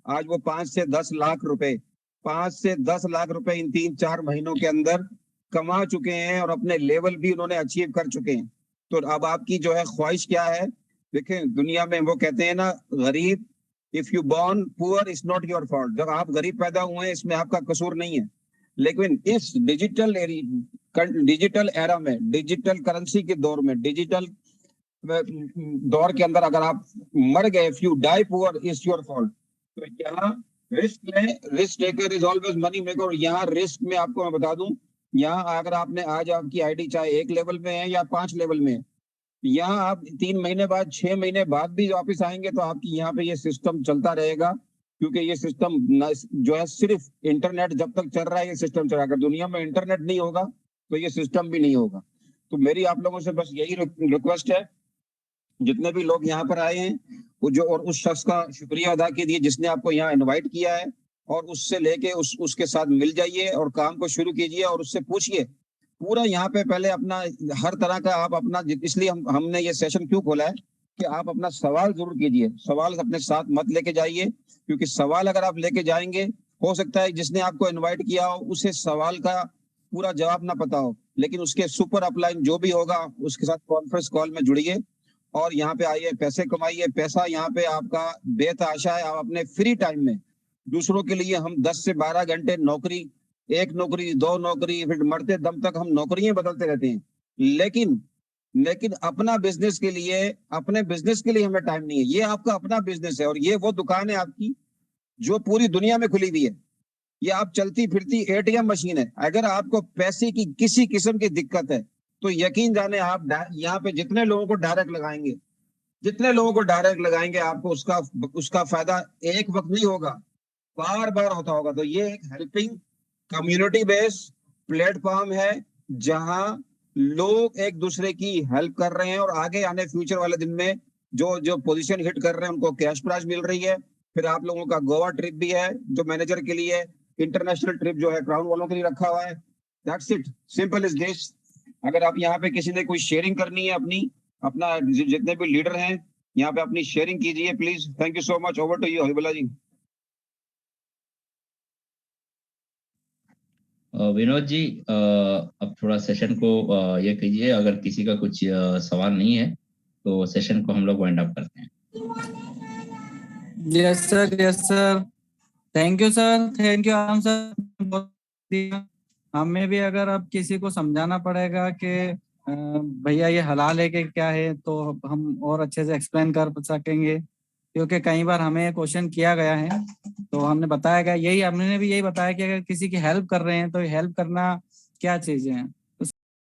आज वो 5 से 10 लाख रुपए 5 से 10 लाख रुपए इन 3-4 महीनों के अंदर कमा चुके हैं और अपने लेवल भी उन्होंने अचीव कर चुके हैं। तो अब आपकी जो है ख्वाहिश क्या है? देखें, दुनिया में वो कहते हैं ना, गरीब, if you born poor is not your fault. जब आप गरीब पैदा हुए हैं इसमें आपका कसूर नहीं है, लेकिन इस डिजिटल एरा में, डिजिटल करेंसी के दौर में, डिजिटल दौर के अंदर अगर आप मर गए, if you die poor is your fault. तो यहाँ रिस्क में, risk taker is always money maker. और यहाँ रिस्क में आपको मैं बता दूं, यहाँ अगर आपने आज आपकी आईडी चाहे 1 लेवल में है या 5 लेवल में है, यहाँ आप 3 महीने बाद 6 महीने बाद भी वापिस आएंगे तो आपकी यहाँ पे ये सिस्टम चलता रहेगा। क्योंकि ये सिस्टम जो है सिर्फ इंटरनेट जब तक चल रहा है ये सिस्टम चल रहा है। अगर दुनिया में इंटरनेट नहीं होगा तो ये सिस्टम भी नहीं होगा। तो मेरी आप लोगों से बस यही रिक्वेस्ट है, जितने भी लोग यहाँ पर आए हैं वो जो, और उस शख्स का शुक्रिया अदा कीजिए जिसने आपको यहाँ इन्वाइट किया है, और उससे लेके उसके साथ मिल जाइए और काम को शुरू कीजिए और उससे पूछिए पूरा। यहाँ पे पहले अपना हर तरह का आप अपना, इसलिए हमने ये सेशन क्यों खोला है कि आप अपना सवाल जरूर कीजिए। सवाल अपने साथ मत लेके जाइए, क्योंकि सवाल अगर आप लेके जाएंगे, हो सकता है जिसने आपको इन्वाइट किया हो उसे सवाल का पूरा जवाब ना पता हो, लेकिन उसके सुपर अपलाइन जो भी होगा उसके साथ कॉन्फ्रेंस कॉल में जुड़िए और यहाँ पे आइए, पैसे कमाइए। पैसा यहाँ पे आपका बेतहाशा है। आप अपने फ्री टाइम में दूसरों के लिए, हम 10 से 12 घंटे नौकरी, 1 नौकरी 2 नौकरी, फिर मरते दम तक हम नौकरियां बदलते रहते हैं, लेकिन अपना बिजनेस के लिए, अपने बिजनेस के लिए हमें टाइम नहीं है। ये आपका अपना बिजनेस है और ये वो दुकान है आपकी जो पूरी दुनिया में खुली हुई है। ये आप चलती फिरती एटीएम मशीन है। अगर आपको पैसे की किसी किस्म की दिक्कत है तो यकीन जाने आप यहाँ पे जितने लोगों को डायरेक्ट लगाएंगे आपको उसका फायदा एक वक्त नहीं होगा, बार बार होता होगा। तो ये एक हेल्पिंग कम्युनिटी बेस्ड प्लेटफॉर्म है जहां लोग एक दूसरे की हेल्प कर रहे हैं और आगे आने फ्यूचर वाले दिन में जो पोजीशन हिट कर रहे हैं उनको कैश प्राइज मिल रही है। फिर आप लोगों का गोवा ट्रिप भी है जो मैनेजर के लिए, इंटरनेशनल ट्रिप जो है क्राउन वालों के लिए रखा हुआ है। That's it, simple is this. अगर आप यहाँ पे किसी ने कोई शेयरिंग करनी है अपना जितने भी लीडर हैं यहाँ पे अपनी शेयरिंग कीजिए please. Thank you so much. Over to you Habibullah ji. Vinod ji, अब थोड़ा सेशन को ये कीजिए, अगर किसी का कुछ सवाल नहीं है तो सेशन को हम लोग वाइंड अप करते हैं। Yes sir, thank you sir, thank you आराम सर। हमें भी अगर अब किसी को समझाना पड़ेगा कि भैया ये हलाल है कि क्या है, तो हम और अच्छे से एक्सप्लेन कर सकेंगे, क्योंकि कई बार हमें क्वेश्चन किया गया है तो हमने बताया गया, हमने भी यही बताया कि अगर किसी की हेल्प कर रहे हैं तो हेल्प करना क्या चीजें हैं।